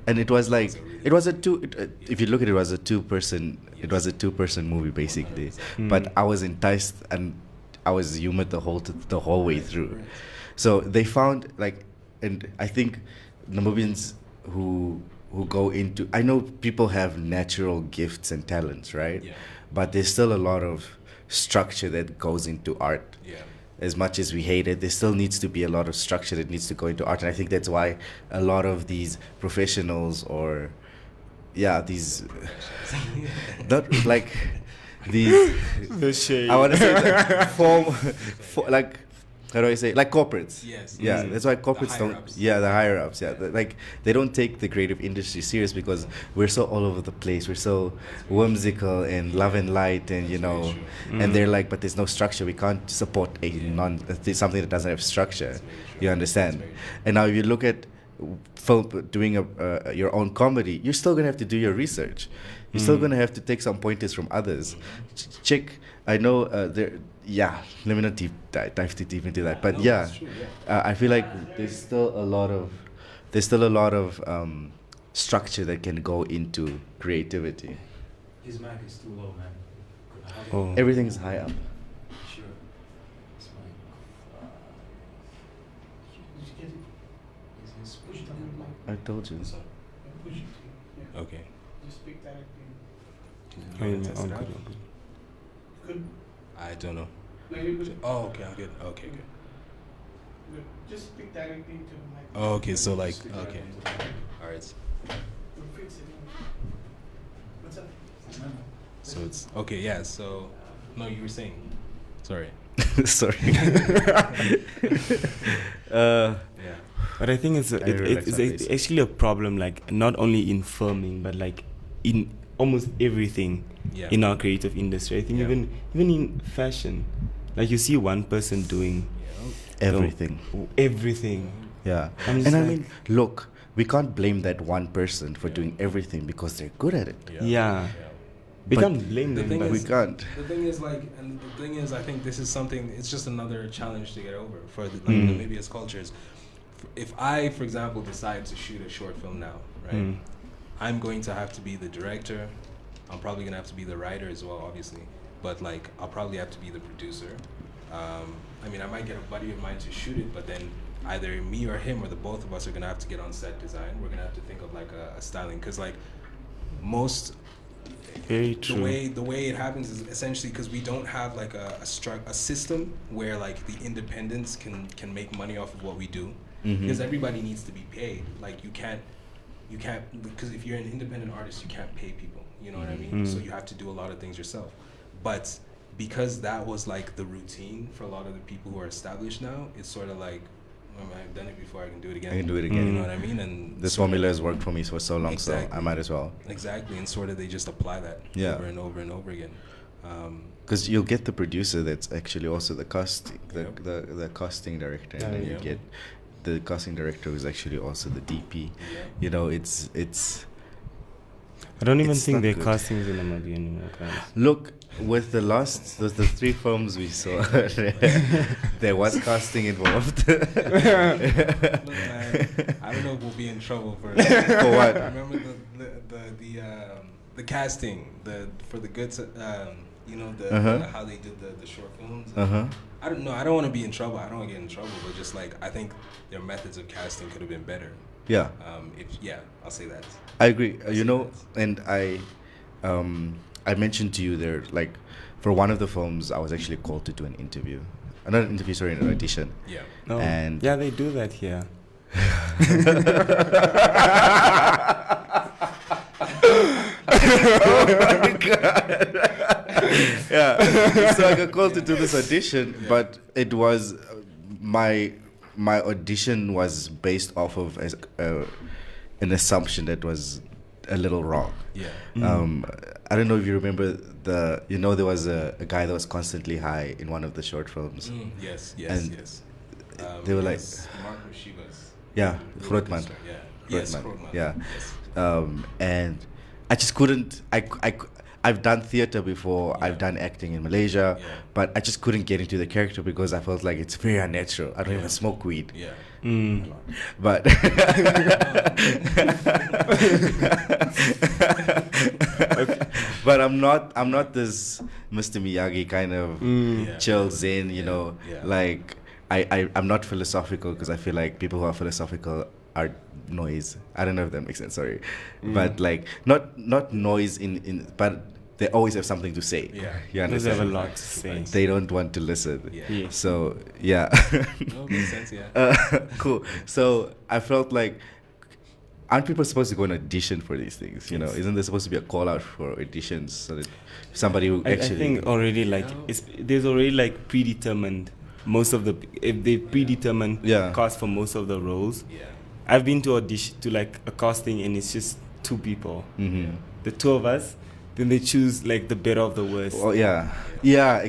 And it was like, it was if you look at it, it was a two-person movie basically. But I was enticed and I was humored the whole way through. So they found like, and I think Namibians who go into, I know people have natural gifts and talents, right? But there's still a lot of structure that goes into art. As much as we hate it, there still needs to be a lot of structure that needs to go into art. And I think that's why a lot of these professionals these not like these The shade. I want to say that like, how do I say, like corporates? That's why corporates the higher ups, like they don't take the creative industry serious, because we're so all over the place, we're so whimsical and love and light, and and they're like, but there's no structure, we can't support something that doesn't have structure. You understand? And now if you look at film, doing your own comedy, you're still gonna have to do your research. You're still gonna have to take some pointers from others. I know let me not dive too deep into that, but I feel like there's still a lot of structure that can go into creativity. His mic is too low, man. Oh. Everything's high up. Sure. His mic. Did you get it? Is push down the mic? I told you. Push it. Yeah. Okay. Just speak directly. Good. I don't know. No, you're good. Oh, okay, I'm good. Okay, good. Good. Just speak directly into the mic. Oh, okay, so like, Speak okay. directly into the mic. All right. We'll fix it. What's up? So it's okay. Yeah. So, no, you were saying. Sorry. Sorry. Yeah. But I think it's actually a problem, like not only in filming, but like in almost everything in our creative industry. I think even in fashion, like you see one person doing everything. Everything. Yeah. I I mean, look, we can't blame that one person for doing everything because they're good at it. Yeah. We But can't blame them. thing but We can't. The thing is, I think this is something. It's just another challenge to get over for the Namibia's cultures. If I, for example, decide to shoot a short film now, right? I'm going to have to be the director. I'm probably gonna have to be the writer as well, obviously. But like, I'll probably have to be the producer. I mean, I might get a buddy of mine to shoot it, but then either me or him or the both of us are gonna have to get on set design. We're gonna have to think of like a styling, because like most. Very true. The way it happens is essentially because we don't have like a system where like the independents can make money off of what we do, because everybody needs to be paid. Like you can't because if you're an independent artist, you can't pay people. You know what I mean? So you have to do a lot of things yourself. But because that was like the routine for a lot of the people who are established now, it's sort of like, I've done it before, I can do it again. I can do it again. You know what I mean? And This formula has worked for me for so long, Exactly. so I might as well. Exactly, and sort of they just apply that over and over and over again. Because you'll get the producer that's actually also the casting, the casting director, and then you get the casting director who's actually also the DP. You know, it's. I don't even It's think not there are good. castings in a movie anymore, guys. Look, with the 3 films we saw, there was casting involved. Look, man, I don't know if we'll be in trouble for For what? Remember the casting, for the good, you know, how they did the short films. I don't know. I don't want to be in trouble. I don't want to get in trouble. But just like, I think their methods of casting could have been better. Yeah. I'll say that. I agree. You know, and I mentioned to you there, like, for one of the films, I was actually called to do an interview. Not an interview, sorry, an audition. Yeah. Oh, And yeah, they do that here. Oh my God. Yeah. So I got called to do this audition, but it was my audition was based off of an assumption that was a little wrong. Yeah. I don't know if you remember there was a guy that was constantly high in one of the short films. Yes. And Yes. they were like, Mark Rashivas. yeah, Grootman. Yeah. Yes, Grootman, Grootman. yeah. Yes. And I just couldn't. I've done theater before. I've done acting in Malaysia, but I just couldn't get into the character because I felt like it's very unnatural. I don't even smoke weed. Yeah. But but I'm not this Mr. Miyagi kind of chill zen, you know. Yeah. Like I'm not philosophical because I feel like people who are philosophical are noise. I don't know if that makes sense, sorry. But like not noise but they always have something to say. Yeah. You They understand? have a lot to say. They don't want to listen. Yeah. Yes. So yeah. No, makes sense. Yeah. Cool. So I felt like, aren't people supposed to go and audition for these things? You know, isn't there supposed to be a call out for auditions so that somebody who I actually? think already like there's already like predetermined if they predetermined cast for most of the roles. Yeah. I've been to audition to like a casting and it's just 2 people. The 2 of us. Then they choose like the better of the worst. Oh yeah,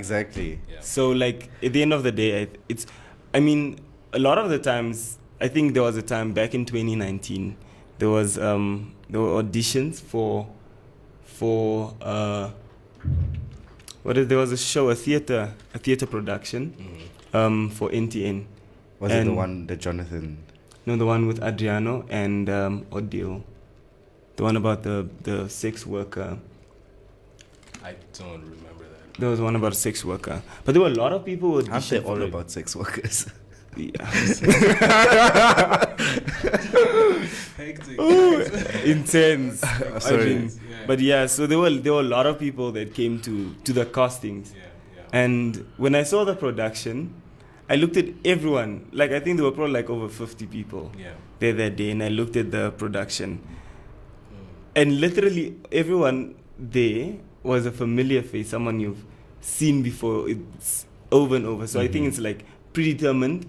exactly. Yeah. So like at the end of the day, I mean, a lot of the times, I think there was a time back in 2019, there were auditions for there was a show, a theater production, for NTN. Was it the one that Jonathan? No, the one with Adriano and Odile. The one about the sex worker. I don't remember that. There was one about a sex worker. But there were a lot of people who Aren't they auditioned all for it. about sex workers? Yeah. Hectic. Intense. Sorry. I mean, but yeah, so there were a lot of people that came to the castings. Yeah. And when I saw the production, I looked at everyone. Like I think there were probably like over 50 people there that day, and I looked at the production. And literally everyone there was a familiar face, someone you've seen before. It's over and over. So I think it's like predetermined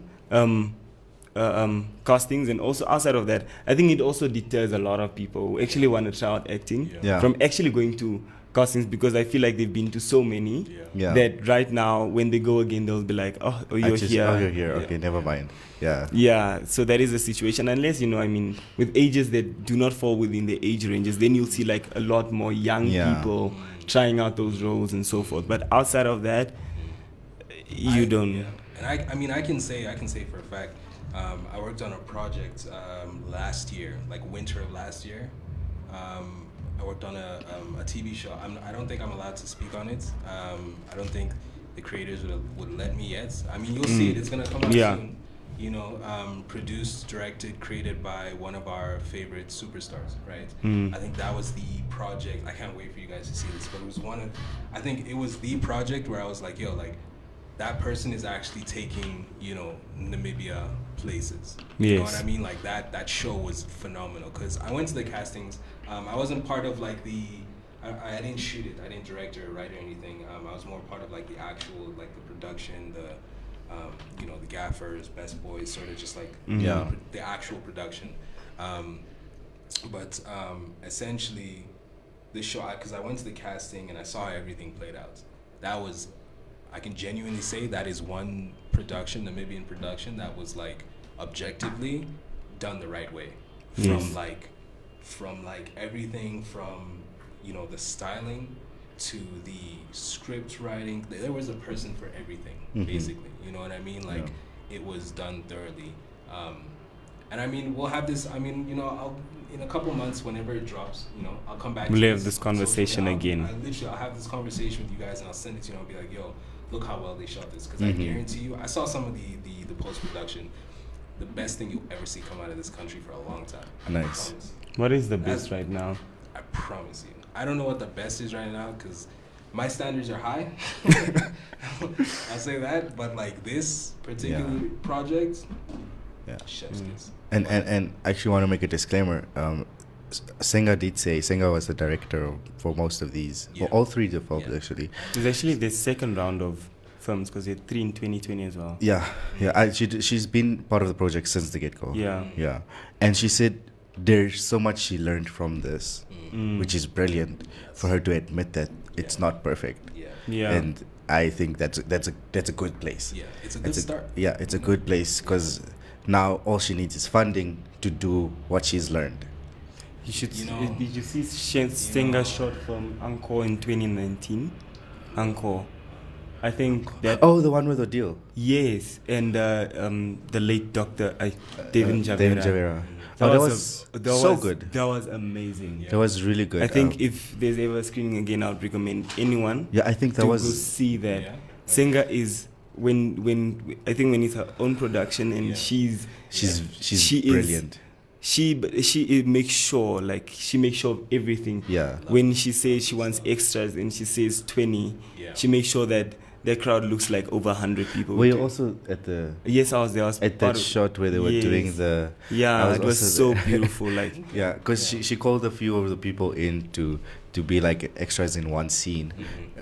castings, and also outside of that, I think it also deters a lot of people who actually want to try out acting from actually going to castings because I feel like they've been to so many Yeah. that right now when they go again they'll be like, oh you're here. Oh, you're here. Okay, never mind. Yeah. Yeah, so that is the situation. Unless, I mean, with ages that do not fall within the age ranges, then you'll see like a lot more young people trying out those roles and so forth. But outside of that, you don't. Yeah. And I mean, I can say for a fact, I worked on a project last year, like winter of last year. I worked on a TV show. I don't think I'm allowed to speak on it. I don't think the creators would let me yet. I mean, you'll see it. It's gonna come out soon. Produced, directed, created by one of our favorite superstars, right? I think that was the project. I can't wait for you guys to see this, but it was I think it was the project where I was like, yo, like, that person is actually taking, Namibia places. You know what I mean? Like, that show was phenomenal, because I went to the castings. I wasn't part of, like, I didn't shoot it. I didn't direct or write or anything. I was more part of, like, the actual, like, the production, the gaffers, best boys, sort of just like the actual production. But essentially, this show, because I went to the casting and I saw how everything played out. That was, I can genuinely say that is one production, Namibian production, that was like objectively done the right way. From like everything from, the styling to the script writing. There was a person for everything, basically. You know what I mean? Like, it was done thoroughly. And I mean, we'll have this, I'll, in a couple months, whenever it drops, I'll come back. We'll have this conversation again. I'll have this conversation with you guys and I'll send it to you and I'll be like, yo, look how well they shot this. Because I guarantee you, I saw some of the post-production. The best thing you'll ever see come out of this country for a long time. Nice. What is the best right now? I promise you. I don't know what the best is right now because my standards are high. I'll say that. But like this particular project, chef's kiss. And I actually want to make a disclaimer. Senga did say Senga was the director for most of these, for all three of the films actually. It's actually the second round of films because you had 3 in 2020 as well. She's been part of the project since the get-go. And she said there's so much she learned from this, which is brilliant for her to admit that it's not perfect. And I think that's a good place. It's a good start. It's a good place because now all she needs is funding to do what she's learned. You should. Did you see Senga shot from Angkor in 2019? Angkor. I think that. Oh, the one with Odile. Yes, and the late Dr. David Javera. David Javera. That was so good. That was amazing. That was really good. I think if there's ever a screening again, I would recommend anyone. I think that to was. Go see that. Senga is when it's her own production and she's brilliant. She makes sure of everything. When she says she wants extras and she says 20, she makes sure that the crowd looks like over 100 people. Were you also at the? Yes, I was there. I was at that shot where they were doing the. Yeah, it was so beautiful. Because she called a few of the people in to be like extras in one scene.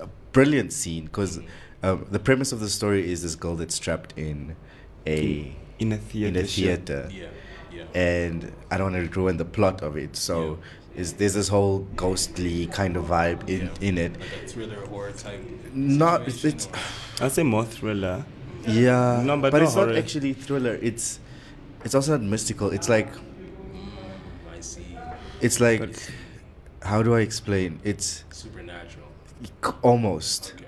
A brilliant scene because the premise of the story is this girl that's trapped in a theater. And I don't want to ruin the plot of it, so there's this whole ghostly kind of vibe in it. Like a thriller horror type. I'd say more thriller. Yeah, no, but it's horror. not actually thriller. It's also not mystical. It's like I see. It's like how do I explain? It's supernatural.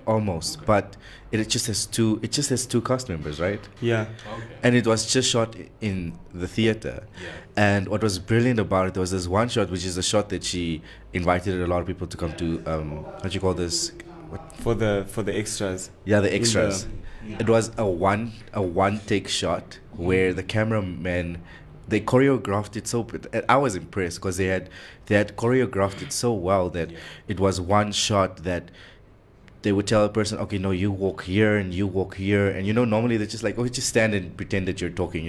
Almost, but it just has two cast members, right? Yeah. Okay. And it was just shot in the theater. And what was brilliant about it, there was this one shot, which is a shot that she invited a lot of people to come to. What do you call this? For the extras. Yeah, the extras. It was a one take shot where the cameraman. They choreographed it so. I was impressed because they had choreographed it so well that it was one shot that they would tell a person, okay, no, you walk here and you walk here, and normally they're just like, oh, just stand and pretend that you're talking,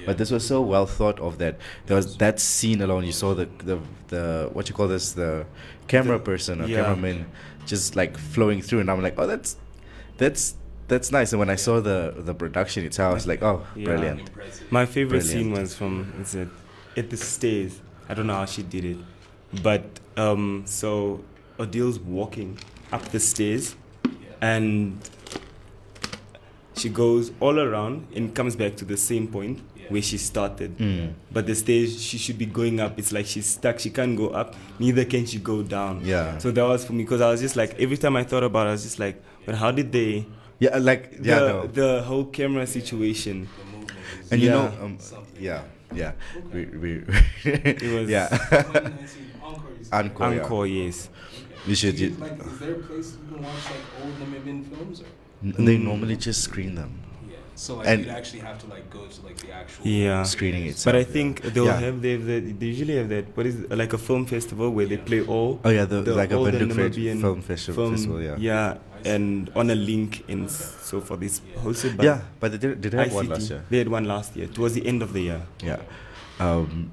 But this was so well thought of that there was that scene alone. You saw the what you call this, the camera person or cameraman just like flowing through, and I'm like, oh, that's nice. And when I saw the production itself, I was like, oh, brilliant. Impressive. My favorite scene was at the stairs. I don't know how she did it, but so Odil's walking up the stairs, and she goes all around and comes back to the same point where she started. But the stairs she should be going up, it's like she's stuck. She can't go up, neither can she go down. Yeah. So that was for me, because I was just like, every time I thought about it, I was just like, but how did they? Yeah, like the whole camera situation. And Yeah. We It was Encore. Encore, yes. You should. Is there a place you can watch like old Namibia films? Or? They normally just screen them. Yeah. So like And- you'd actually have to like go to like the actual Screening theaters. itself. But I think they'll Yeah. have they usually have that, what is it, like a film festival where they play all. Oh yeah, like a all the Vinduk Namibian film festival. Yeah. Yeah, and on a link and so forth. It's hosted by Yeah, but they did have one ICT. last year. They had one last year, towards the end of the year. Yeah,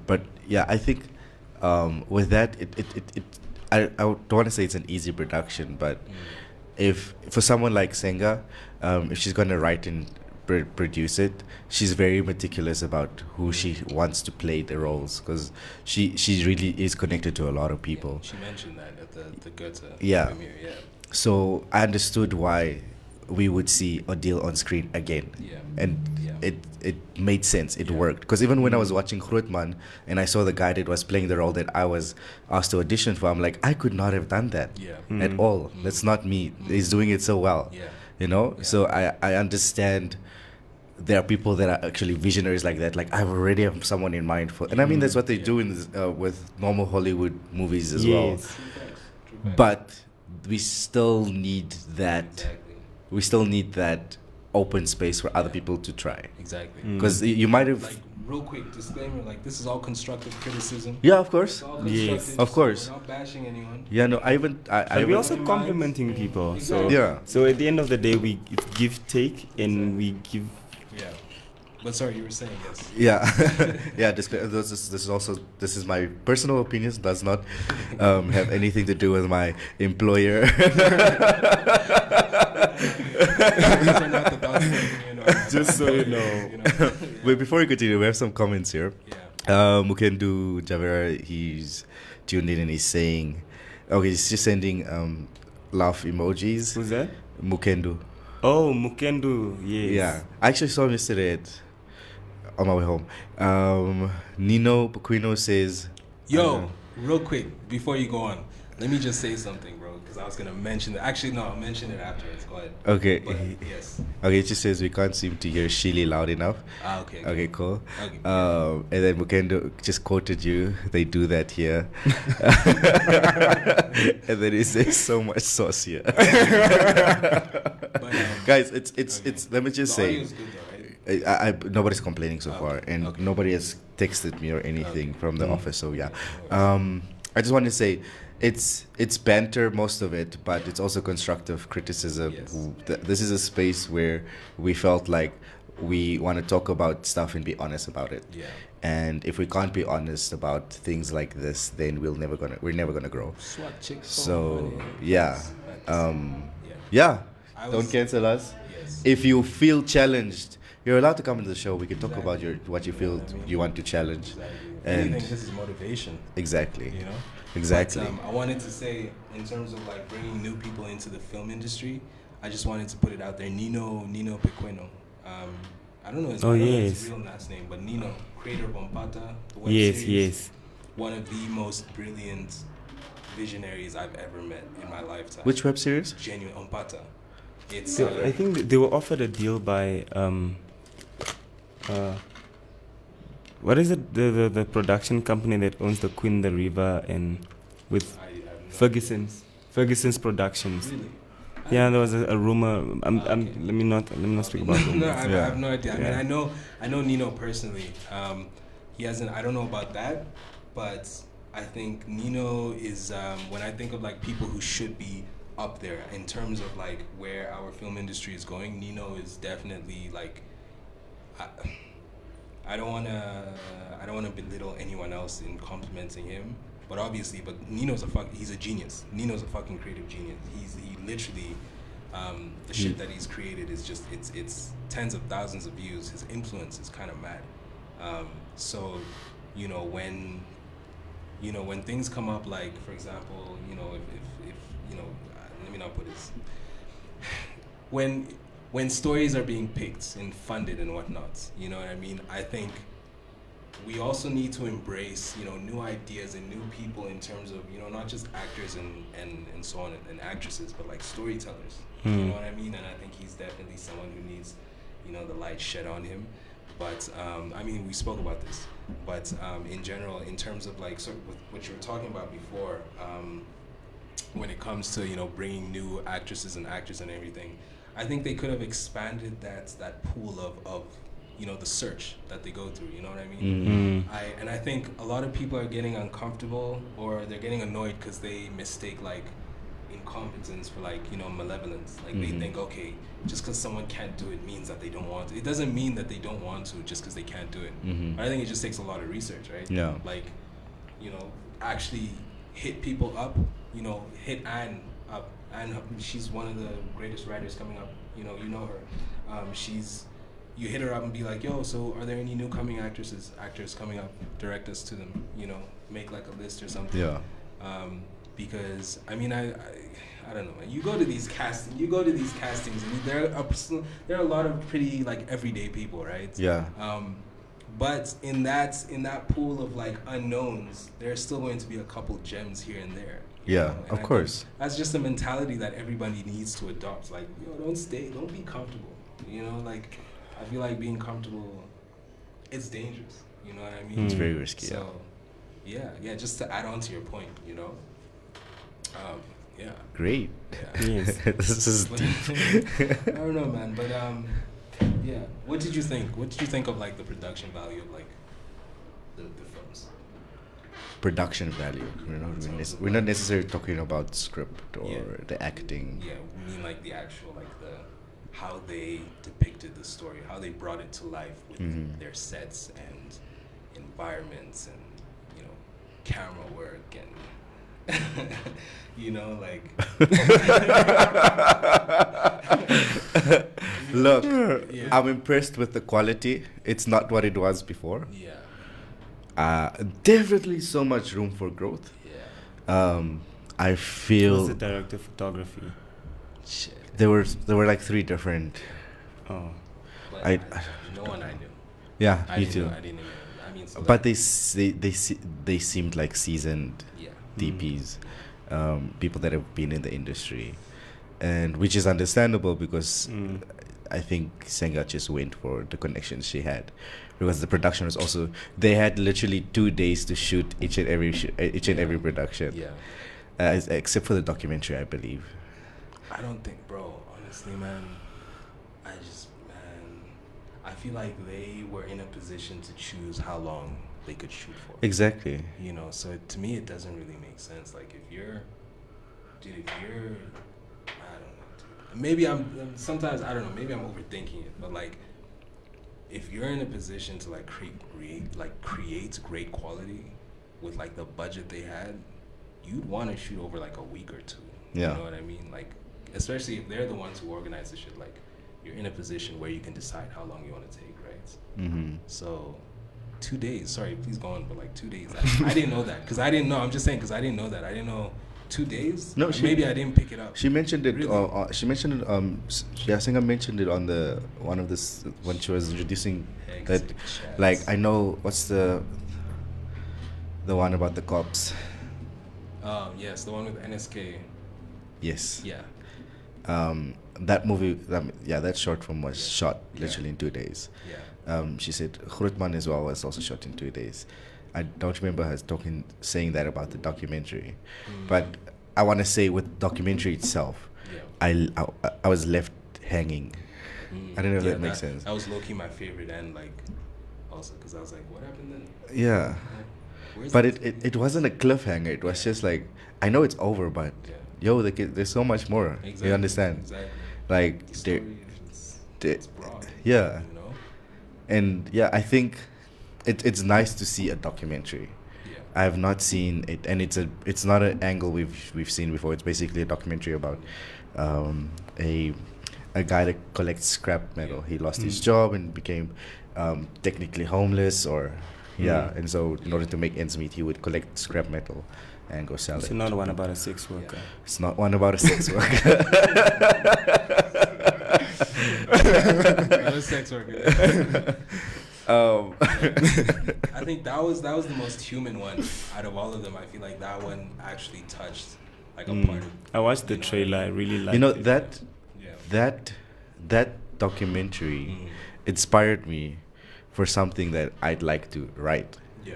but yeah, I think with that, I don't want to say it's an easy production, but if for someone like Senga, if she's going to write and produce it, she's very meticulous about who she wants to play the roles, because she really is connected to a lot of people. She mentioned that at the Goethe Yeah. premiere. Yeah. So I understood why we would see Odile on screen again. Yeah. And Yeah. it made sense. It worked. Because even when I was watching Grootman and I saw the guy that was playing the role that I was asked to audition for, I'm like, I could not have done that Yeah. at all. That's not me. He's doing it so well. Yeah. You know? Yeah. So I understand there are people that are actually visionaries like that. Like, I already have someone in mind for... And I mean, that's what they do in this, with normal Hollywood movies as well. Yes. But we still need that... Exactly. We still need that open space for other people to try. Exactly. Because you might have... Like, real quick disclaimer, like, this is all constructive criticism. Yeah, of course. It's all Yes. constructive, Of course. So we're not bashing anyone. Yeah, no, I even... I But we're even also complimenting people. So Exactly. Yeah. So at the end of the day, it's give take, and we give. Yeah. But sorry, you were saying yes. Yeah, yeah. This is my personal opinions. Does not have anything to do with my employer. These are not the thoughts that, you know, Just so you know. But before we continue, we have some comments here. Yeah. Mukendu Javera, he's tuned in and he's saying, okay, he's just sending laugh emojis. Who's that? Mukendu. Oh, Mukendu. Yes. Yeah, I actually saw him yesterday on my way home. Nino Pequino says, Yo, real quick, before you go on, let me just say something, bro, because I was going to mention it. Actually, no, I'll mention it afterwards. Go ahead. okay, But, yes. okay, it just says we can't seem to hear Shili loud enough. Ah, okay. Okay, cool. Okay. And then Mukendo just quoted you. They do that here. And then he says so much sauce here. But, Guys, it's. Let me just the say, audio is good though, right? I nobody's complaining so far, and okay. nobody has texted me or anything from the office. So yeah, No I just want to say, it's banter, most of it, but it's also constructive criticism. Yes. This is a space where we felt like we want to talk about stuff and be honest about it. Yeah. And if we can't be honest about things like this, then we're never gonna grow. SWAT chick. So yeah, Yeah. yeah. I Don't was- cancel us. Yes. If you feel challenged, you're allowed to come into the show. We can talk about what you feel you want to challenge. Anything, And this is motivation, exactly, you know? exactly. But, I wanted to say, in terms of like bringing new people into the film industry, I just wanted to put it out there. Nino Pequeno. I don't know his, Oh, I don't know yes. his real last name, but Nino, creator of Ompata, the web Yes, series, yes. one of the most brilliant visionaries I've ever met in my lifetime. Which web series? Genuine Ompata. It's So I think they were offered a deal by what is it, the production company that owns the Queen the River and with I have Ferguson's Productions. Really? Yeah, there was a rumor. Okay. Let me not speak about rumors. No, I have no idea. Yeah. I mean, I know Nino personally. He hasn't. I don't know about that, but I think Nino is. When I think of like people who should be up there in terms of like where our film industry is going, Nino is definitely like. I don't wanna belittle anyone else in complimenting him, but obviously, he's a genius. Nino's a fucking creative genius. He literally, the shit that he's created is just it's tens of thousands of views. His influence is kind of mad. So, when things come up, like for example, if let me not put this. When stories are being picked and funded and whatnot, you know what I mean? I think we also need to embrace, new ideas and new people in terms of, not just actors and so on and actresses, but like storytellers. You know what I mean? And I think he's definitely someone who needs, the light shed on him. But we spoke about this. But in general, in terms of like sort of what you were talking about before, when it comes to bringing new actresses and actors and everything, I think they could have expanded that pool of the search that they go through. You know what I mean? I think a lot of people are getting uncomfortable or they're getting annoyed because they mistake like incompetence for like malevolence. Like they think, okay, just because someone can't do it means that they don't want to. It doesn't mean that they don't want to just because they can't do it. But I think it just takes a lot of research, right? Yeah. Like actually hit people up. Hit Anne up. Anne, she's one of the greatest writers coming up. You know her. You hit her up and be like, yo, so are there any new coming actors coming up? Direct us to them, make like a list or something. Yeah. Because I don't know, man. You go to these castings, and there are a lot of pretty like everyday people, right? Yeah. But in that pool of like unknowns, there's still going to be a couple gems here and there. Yeah, of course. That's just a mentality that everybody needs to adopt. Like, don't be comfortable. Like, I feel like being comfortable, it's dangerous. You know what I mean? It's very risky. So, yeah. Just to add on to your point, yeah. Great. Yeah. Yes. This is deep. I don't know, man, but yeah. What did you think? What did you think of like the production value of like the films? Production value. We're not necessarily talking about script or the acting. Yeah, we mean like the actual how they depicted the story, how they brought it to life with their sets and environments and camera work and Look, I'm impressed with the quality. It's not what it was before. Yeah. Definitely so much room for growth. Yeah. I feel. Who's the director of photography? Shit. There were like 3 different. Oh. But no one I knew. Yeah, me too. I didn't even. So but they seemed like seasoned DPs, people that have been in the industry, and which is understandable because I think Senga just went for the connections she had, because the production was also, they had literally 2 days to shoot each and every production. Yeah. Except for the documentary, I believe. I don't think, bro. Honestly, man. I feel like they were in a position to choose how long they could shoot for. Exactly. So to me, it doesn't really make sense. Like, if you're, I don't know, dude. Maybe sometimes, I don't know, maybe I'm overthinking it, but like, if you're in a position to like create great quality with like the budget they had, you'd want to shoot over like a week or 2. Yeah. You know what I mean? Like, especially if they're the ones who organize the shit, like, you're in a position where you can decide how long you want to take, right? So 2 days, sorry, please go on, but like 2 days. I didn't know that, because I didn't know, I'm just saying, because I didn't know that. I didn't know 2 days? No, maybe I didn't pick it up. She mentioned it, Really? Singer mentioned it on one of this, when she was introducing that, Chats. like, I know, what's the one about the cops? Yes, the one with NSK. Yes. Yeah. That movie, that short film was shot literally in 2 days. Yeah. She said Grootman as well was also shot in 2 days. I don't remember her saying that about the documentary, but I want to say with documentary itself, I was left hanging. I don't know if that makes sense. That was low-key my favorite, and like also because I was like, what happened then? Yeah. But it wasn't a cliffhanger. It was just like, I know it's over, but yo, there's so much more. Exactly. You understand? Exactly. Like, The story, it's broad. Yeah. You know? And yeah, I think it's nice to see a documentary. Yeah. I have not seen it, and it's not an angle we've seen before. It's basically a documentary about a guy that collects scrap metal. He lost his job and became technically homeless, and so in order to make ends meet, he would collect scrap metal. and go sell It's it. not one about a sex worker. It's not one about a sex worker. Not a sex worker. I think that was the most human one out of all of them. I feel like that one actually touched like a part of. I watched the trailer. I really liked You know it. that documentary inspired me for something that I'd like to write. Yeah.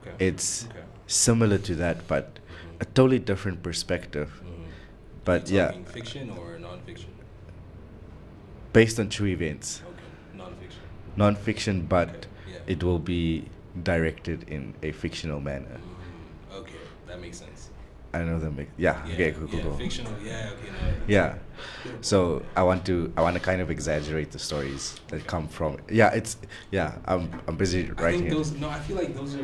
Okay. It's Okay. similar to that, but a totally different perspective. But Are you yeah, talking fiction or non-fiction? based on true events, Okay. Non-fiction. non-fiction, but Okay, yeah. it will be directed in a fictional manner. Okay, that makes sense. I know that makes okay, cool. Fictional. Yeah. Okay. No. Yeah. So I want to kind of exaggerate the stories that come from. I'm busy I writing think it. those. No, I feel like those are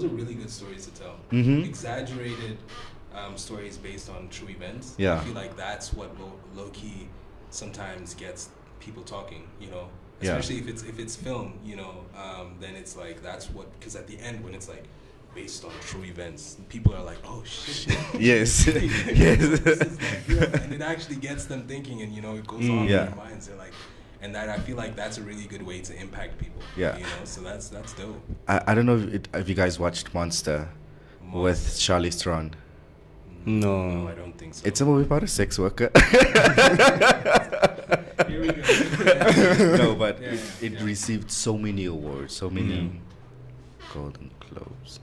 really good stories to tell. Mhm. Exaggerated stories based on true events. Yeah. I feel like that's what low key sometimes gets people talking. You know, Yeah. especially if it's film. You know, then it's like that's what, because at the end when it's like based on true events, people are like, oh shit. Yes. This is like real. And it actually gets them thinking, and it goes on in Yeah. their minds. They're like, and that I feel like that's a really good way to impact people. Yeah. So that's dope. I don't know if you guys watched Monster with Charlize Theron. No. I don't think so. It's a movie about a sex worker. Here we go. No, but Yeah, it yeah. received so many awards, so many Golden Globes,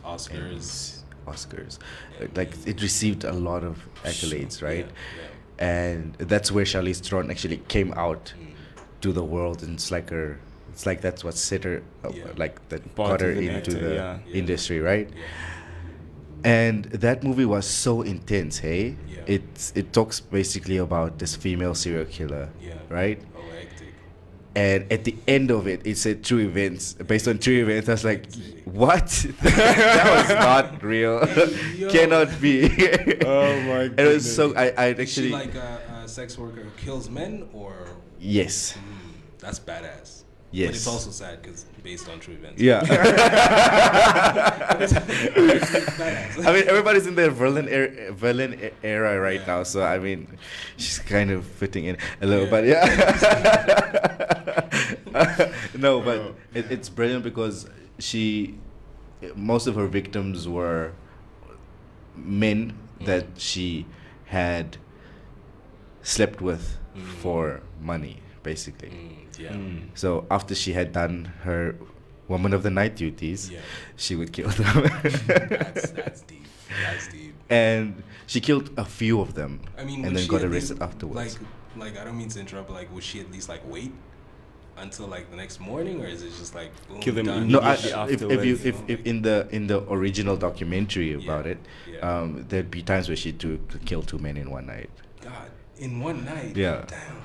Oscars. Oscars. Yeah. Like it received a lot of accolades, right? Yeah. And that's where Charlize Theron actually came out to the world, and it's like that's what set her Yeah. like that Part got her of an into actor, the yeah. industry, right? Yeah. And that movie was so intense, hey? Yeah. It talks basically about this female serial killer, Yeah. right? Oh, hectic. And at the end of it, it said true events, based on true events. I was like, what? That was not real. Yo. Cannot be. Oh my It was so, I Is actually, she like a sex worker who kills men, or yes, that's badass? yes. But it's also sad because based on true events. Yeah. It's badass. I mean, everybody's in their villain era right Yeah. now, so I mean, she's kind of fitting in a little, Yeah. but yeah. No, but it's brilliant because most of her victims were men that she had slept with for money, basically. Yeah. So after she had done her woman of the night duties, Yeah. she would kill them. That's deep. That's deep. And she killed a few of them, I mean, and would then she got at arrested least, afterwards. Like I don't mean to interrupt, but like, would she at least like wait until like the next morning, or is it just like boom, Kill them done? No, immediately if in the original documentary about it, Yeah. there'd be times where she killed two men in one night. God, in one night. Yeah. Damn.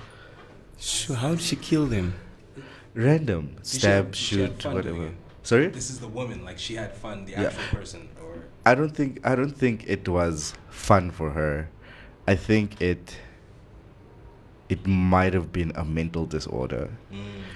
Sure, how did she kill them? Random, stab, she had shoot, fun doing whatever. it. Sorry, This is the woman. Like she had fun. The Yeah. actual person, or I don't think it was fun for her. I think it might have been a mental disorder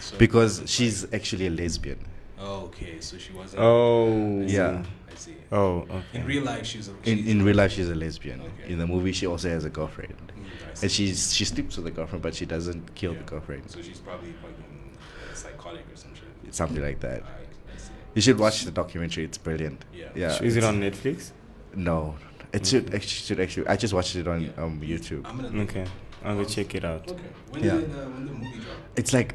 so it because wasn't she's like- actually a lesbian. Oh, okay, so she wasn't. Oh. I see, Yeah. I see. Oh, okay. In real life, she's a. In real life, she's a lesbian. Okay. In the movie, she also has a girlfriend, I and see. she sleeps with the girlfriend, but she doesn't kill the Yeah. girlfriend. So she's probably fucking psychotic or some shit. Something like that. I see. You should watch the documentary. It's brilliant. Yeah. Yeah. Is it it's- on Netflix? No, it should actually. I just watched it on YouTube. I'm gonna. Okay, I will check it out. Okay. When Yeah. did when the movie drop? It's like,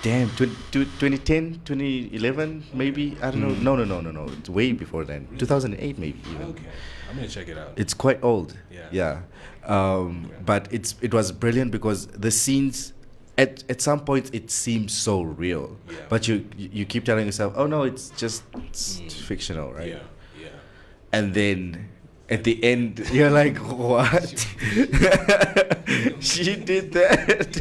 damn, 2010, 2011, maybe. I don't know. No. It's way before then. 2008, maybe even. Okay. I'm gonna check it out. It's quite old. Yeah. But it was brilliant because the scenes. At some point it seems so real, Yeah. but you keep telling yourself, oh no, it's fictional, right? Yeah. Yeah. And then at the end you're like, what? She did that.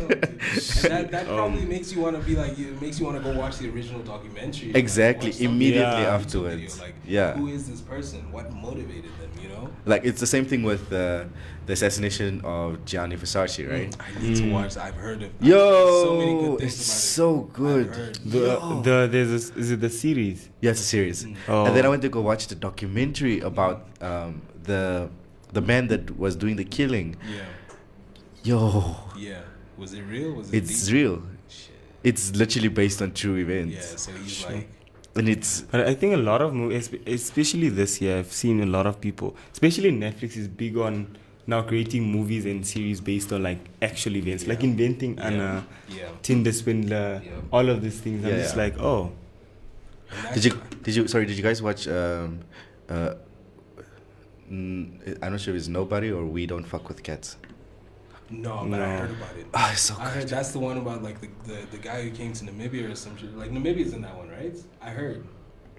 And that probably makes you want to be like, it makes you want to go watch the original documentary. and, like, Exactly, watch some immediately YouTube afterwards. video, like, Yeah. who is this person? What motivated them? You know? Like it's the same thing with the assassination of Gianni Versace, right? I need to watch. I've heard of. Yo, so many good things it's about it. so good. I've heard. Is it the series? Yeah, it's a series. Oh. And then I went to go watch the documentary about the man that was doing the killing. Yeah. Yo, Yeah. Was it real? Was it? it's deep? real. Shit. It's literally based on true Yeah. events. So he's like. And it's But I think a lot of movies, especially this year, I've seen a lot of people, especially Netflix, is big on now creating movies and series based on like actual events, like inventing Anna, Yeah. Tinder swindler, Yeah. all of these things. I'm Yeah, just yeah. like, oh, did you guys watch I'm not sure if it's Nobody or We Don't Fuck with Cats. No, but I heard about it. Oh, it's so I heard good. that's the one about like the guy who came to Namibia or some shit. Like Namibia's in that one, right? I heard.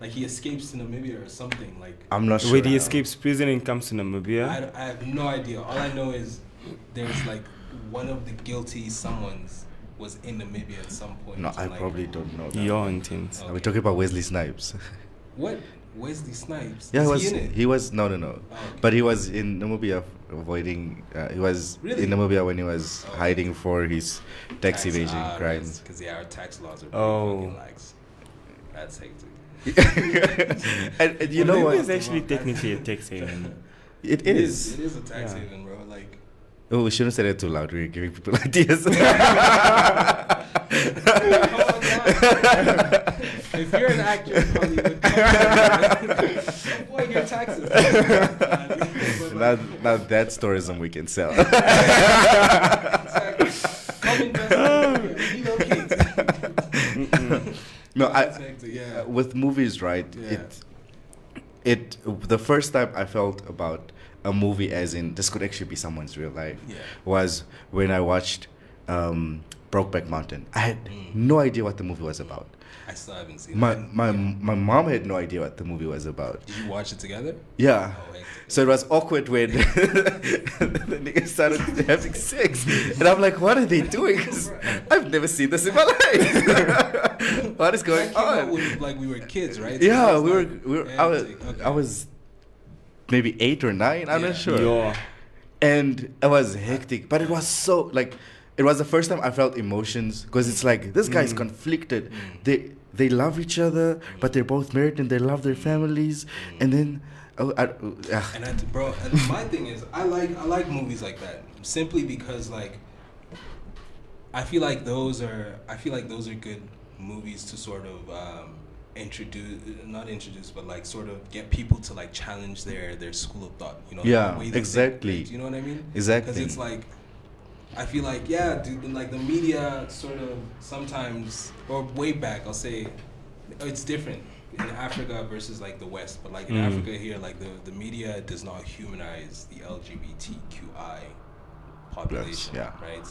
Like he escapes to Namibia or something. Like I'm not sure. where he escapes prison and comes to Namibia. I have no idea. All I know is there's like one of the guilty someones was in Namibia at some point. No, So, I like, probably don't know. That. You're intense. Okay. We're talking about Wesley Snipes. What? Wesley Snipes? Yeah, Is he in it? he was no. Oh, okay. But he was in Namibia avoiding. He was Really? in Namibia when he was hiding for his tax evasion crimes. Because our tax laws are Oh. fucking lax. That's hectic. and you know Namibia what? is actually technically a tax haven. It is. It is a tax Yeah. haven, bro. Like. Oh, we shouldn't say that too loud. We're giving people ideas. Come on, guys. If you're an actor in Hollywood, avoid your taxes. now that's tourism we can sell. Exactly. Come invest in relocate. No, That's hectic, yeah. with movies, right? Yeah. It the first time I felt about a movie as in this could actually be someone's real life Yeah. was when I watched Brokeback Mountain. I had no idea what the movie was about. I still haven't seen My it. my my mom had no idea what the movie was about. Did you watch it together? Yeah. Oh, hectic. So it was awkward when the niggas started having sex. And I'm like, what are they doing? 'Cause I've never seen this in my life. What is going That came out on? when, like we were kids, right? Yeah, So we it's were. like hectic. Okay. I was maybe 8 or 9. I'm Yeah. not sure. Yo, And it was hectic, but it was so like it was the first time I felt emotions because it's like this guy is conflicted. They love each other, but they're both married and they love their families. And then, Bro, and my thing is, I like movies like that simply because like I feel like those are good movies to sort of not introduce, but like sort of get people to like challenge their school of thought. You know, Yeah, the way they exactly. think, you know what I mean? Exactly. Because it's like. I feel like, yeah, dude, like the media sort of sometimes, or way back, I'll say, it's different in Africa versus like the West. But like in Africa here, like the media does not humanize the LGBTQI population, Yes, yeah. right?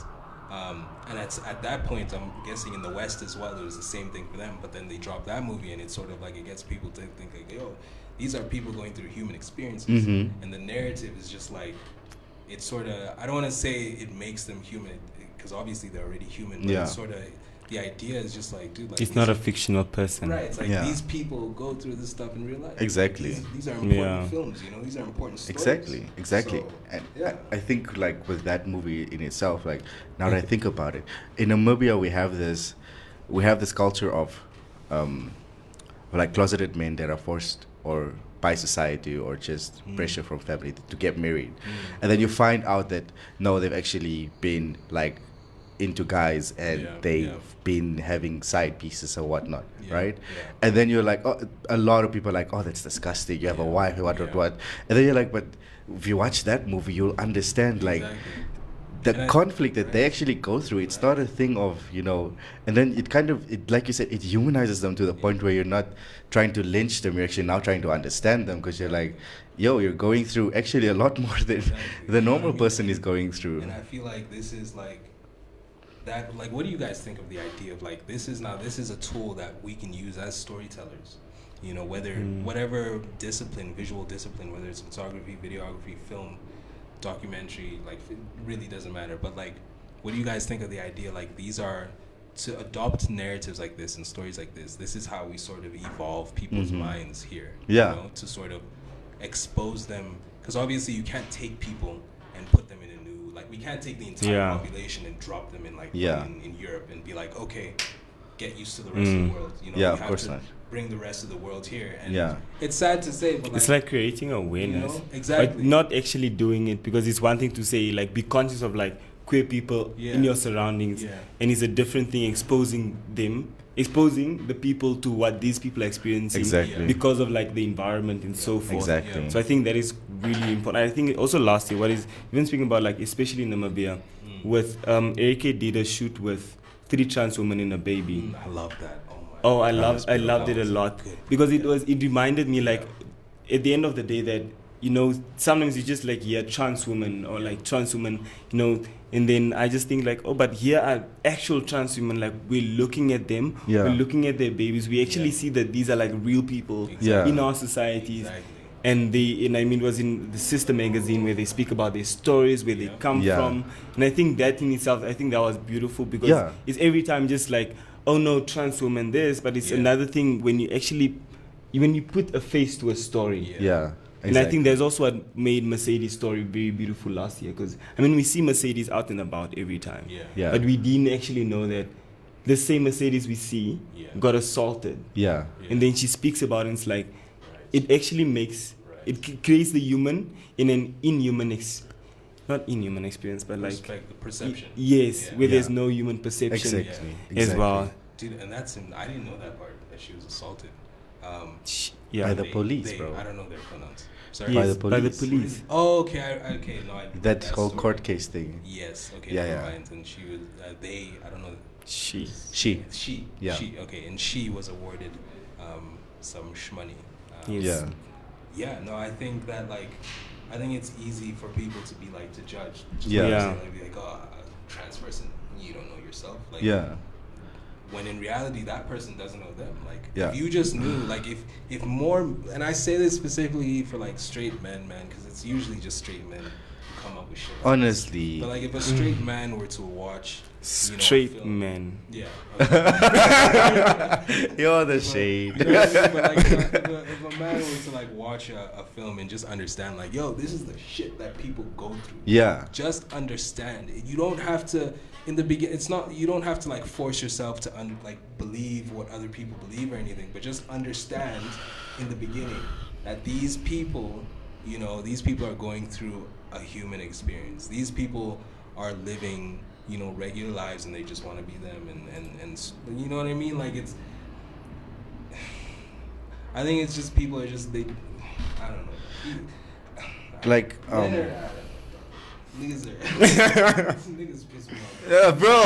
And at that point, I'm guessing in the West as well, it was the same thing for them. But then they drop that movie, and it's sort of like it gets people to think like, yo, these are people going through human experiences, and the narrative is just like. It's sort of, I don't want to say it makes them human, because obviously they're already human, but it's sort of, the idea is just like, dude, like... it's not a fictional person. Right, it's like Yeah. these people go through this stuff in real life. Exactly. These are important Yeah. films, you know, these are important stories. Exactly. So, And yeah. I think like with that movie in itself, like now that I think about it, in Namibia we have this culture of like closeted men that are forced or by society or just pressure from family to get married, and then you find out that no, they've actually been like into guys and they've been having side pieces or whatnot, right? And then you're like, oh, a lot of people are like, oh, that's disgusting. You have a wife, what, and then you're like, but if you watch that movie, you'll understand like. The conflict that they actually go through, it's not a thing of, you know, and then it kind of, like you said, it humanizes them to the point where you're not trying to lynch them, you're actually now trying to understand them because you're like, yo, you're going through actually a lot more than the normal person is going through. And I feel like this is like, that, like, what do you guys think of the idea of like, this is a tool that we can use as storytellers, you know, whether, whatever discipline, visual discipline, whether it's photography, videography, film, documentary, like it really doesn't matter, but like what do you guys think of the idea like these are to adopt narratives like this and stories like this is how we sort of evolve people's minds here, you know, to sort of expose them, because obviously you can't take people and put them in a new, like, we can't take the entire Yeah. population and drop them in, like, Yeah. in Europe and be like, okay, get used to the rest of the world. You know, Yeah, we of have course to not. bring the rest of the world here. And Yeah. it's sad to say, but It's like creating awareness, you know, exactly. but not actually doing it, because it's one thing to say like be conscious of like queer people Yeah. in your surroundings, Yeah. and it's a different thing exposing the people to what these people are experiencing Exactly. because of like the environment and so forth. Exactly. Yeah. So I think that is really important. I think also last year, what is even speaking about like especially in Namibia, with Erike did a shoot with 3 trans women and a baby. I love that. Oh my. Oh, I That loved it a was lot good. because it reminded me like at the end of the day that, you know, sometimes you just like trans women or like trans women, you know, and then I just think like, oh, but here are actual trans women, like we're looking at them, Yeah. we're looking at their babies, we actually Yeah. see that these are like real people Yeah. in our societies. Exactly. And I mean, it was in the Sister magazine where they speak about their stories, where they come Yeah. from. And I think that in itself, I think that was beautiful because Yeah. it's every time just like, oh no, trans women this, but it's Yeah. another thing when you actually, when you put a face to a story. Yeah. And I think there's also what made Mercedes' story very beautiful last year, because I mean we see Mercedes out and about every time, Yeah. Yeah. but we didn't actually know that the same Mercedes we see Yeah. got assaulted, Yeah. and then she speaks about it. And it's like it actually makes creates the human in an not inhuman experience, but like The perception. yes, Yeah. where there's Yeah. no human perception Exactly. as well. Dude, and I didn't know that part, that she was assaulted. Yeah, By the police, bro. I don't know their pronouns. Sorry. By yes, the by the police. police. Oh, okay. No, That whole story. court case thing. Yes. Okay. Yeah, never yeah. mind. And she was. I don't know. She. She. Yeah. She. Okay. And she was awarded some shmoney. Yes. Yeah. Yeah. No, I think that I think it's easy for people to be like to judge. Just Yeah. Yeah. Be like, oh, a trans person, you don't know yourself. Like, Yeah. when in reality that person doesn't know them. Like, Yeah. if you just knew, like, if more, and I say this specifically for like straight men, man, because it's usually just straight men who come up with shit. Honestly. But like, if a straight man were to watch, Straight a film, men. yeah, You're the shade. You know what I mean? But like, if a man were to like watch a film and just understand, like, yo, this is the shit that people go through. Yeah. Just understand. You don't have to. In the beginning, it's not. You don't have to like force yourself to believe what other people believe or anything. But just understand in the beginning that these people, these people are going through a human experience. These people are living, regular lives, and they just want to be them. And you know what I mean? Like, it's. I think it's just people are just I don't know. Like Niggas niggas piss me off. Yeah, bro.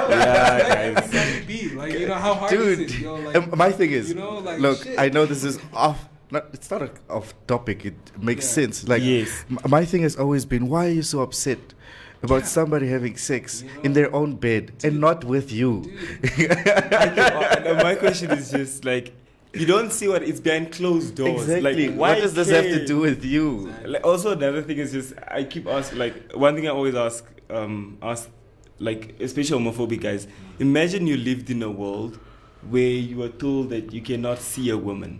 Yeah, guys. Like, how hard is Dude, it? Like, my thing is, look, shit. I know this is off. It's not off topic. It makes Yeah. sense. Like, Yes. my thing has always been, why are you so upset about somebody having sex in their own bed and not with you? My question is just like, you don't see what it's behind closed doors. Exactly. Like, why What does this have to care? do with you? Like, also, another thing is just I keep asking. Like, one thing I always ask, like, especially homophobic guys. Imagine you lived in a world where you were told that you cannot see a woman.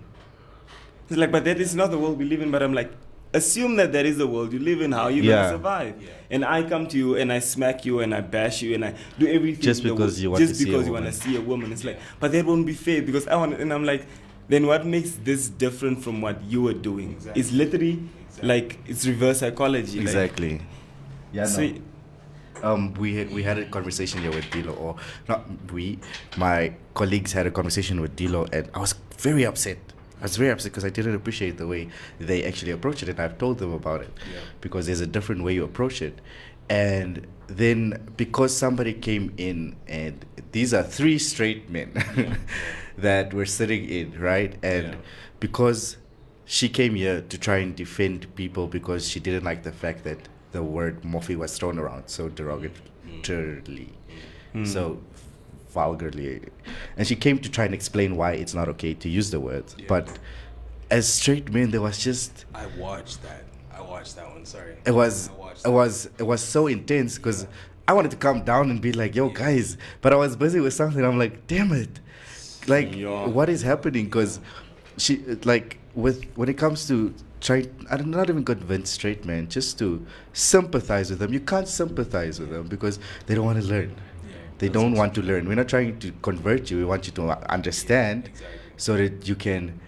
It's like, but that is not the world we live in. But I'm like, assume that is the world you live in. How are you Yeah. gonna survive? Yeah. And I come to you and I smack you and I bash you and I do everything Just in the because world, you want to just see a because you want woman. to see a woman. It's like, but that won't be fair because I want. And I'm like, then what makes this different from what you were doing? Exactly. It's literally like it's reverse psychology. like- Exactly. Yeah. So We had a conversation here with Dilo, or not we, my colleagues had a conversation with Dilo, and I was very upset. I was very upset because I didn't appreciate the way they actually approached it, and I've told them about it. Yeah. Because there's a different way you approach it. And then because somebody came in, and these are 3 straight men that were sitting in, right? And Yeah. because she came here to try and defend people because she didn't like the fact that the word morphe was thrown around so derogatorily, so vulgarly. And she came to try and explain why it's not okay to use the words. Yeah. But as straight men, there was just... I watched that one. Sorry. It was I watched it was so intense because I wanted to come down and be like, yo, guys, but I was busy with something. I'm like, damn it, like, Yeah. what is happening? Because she, like, when it comes to try, I'm not even convince straight men, just to sympathize with them. You can't sympathize with them because they don't want to learn. They don't want to learn. We're not trying to convert you. We want you to understand, so that you can,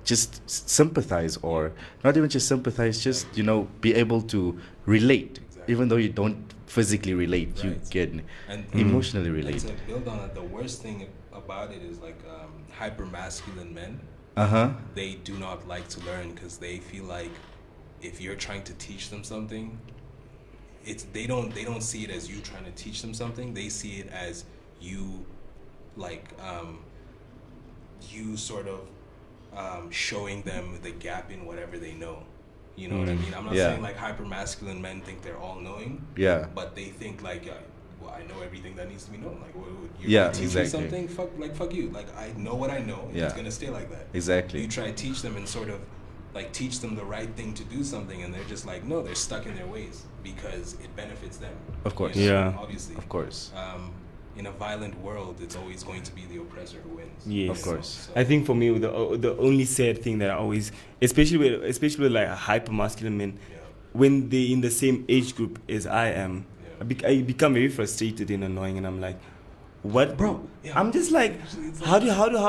just sympathize, or not even just sympathize, just, be able to relate. Even though you don't physically relate, you can emotionally relate. And to build on it, the worst thing about it is like hyper masculine men. They do not like to learn because they feel like if you're trying to teach them something, they don't see it as you trying to teach them something. They see it as you, like, you sort of showing them the gap in whatever they know. You know what I mean? I'm not saying like hyper masculine men think they're all knowing. Yeah. But they think like, well, I know everything that needs to be known. Like, you're gonna teach me something? Fuck you. Like, I know what I know. And it's gonna stay like that. Exactly. You try to teach them and sort of like teach them the right thing to do something, and they're just like, no, they're stuck in their ways because it benefits them. Of course. Obviously. Of course. In a violent world, it's always going to be the oppressor who wins. Yes. Of course. I think for me, the only sad thing that I always, especially with like hyper masculine men, when they're in the same age group as I am, I become very frustrated and annoying, and I'm like, what, bro? I'm just like, how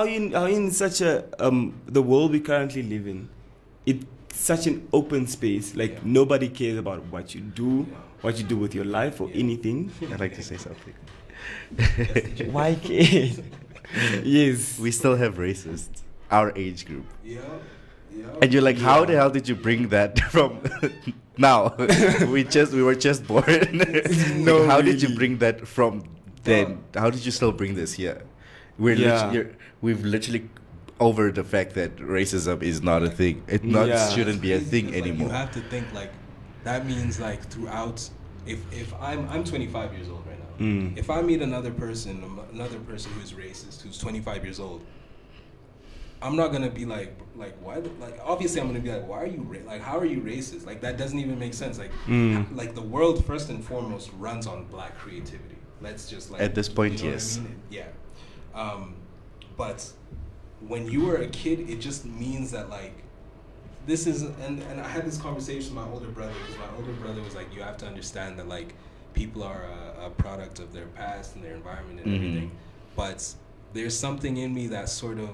you in such a the world we currently live in, it's such an open space. Like nobody cares about what you do with your life or anything. I'd like to say something. Why can't? Yes. We still have racists, our age group. And you're like, how the hell did you bring that from now? we were just born. No, how did you bring that from then? How did you still bring this here? We've literally over the fact that racism is not a thing. It shouldn't be a thing anymore. You have to think like that means like throughout. If I'm 25 years old right now. If I meet another person who's racist, who's 25 years old, I'm not gonna be like why? Like obviously I'm gonna be like, why are you like how are you racist? Like that doesn't even make sense. Like the world first and foremost runs on black creativity. Let's just like at this point, you know yes. what I mean? Yeah. But when you were a kid, it just means that like this is and I had this conversation with my older brother because my older brother was like, you have to understand that like people are a product of their past and their environment and everything, but there's something in me that sort of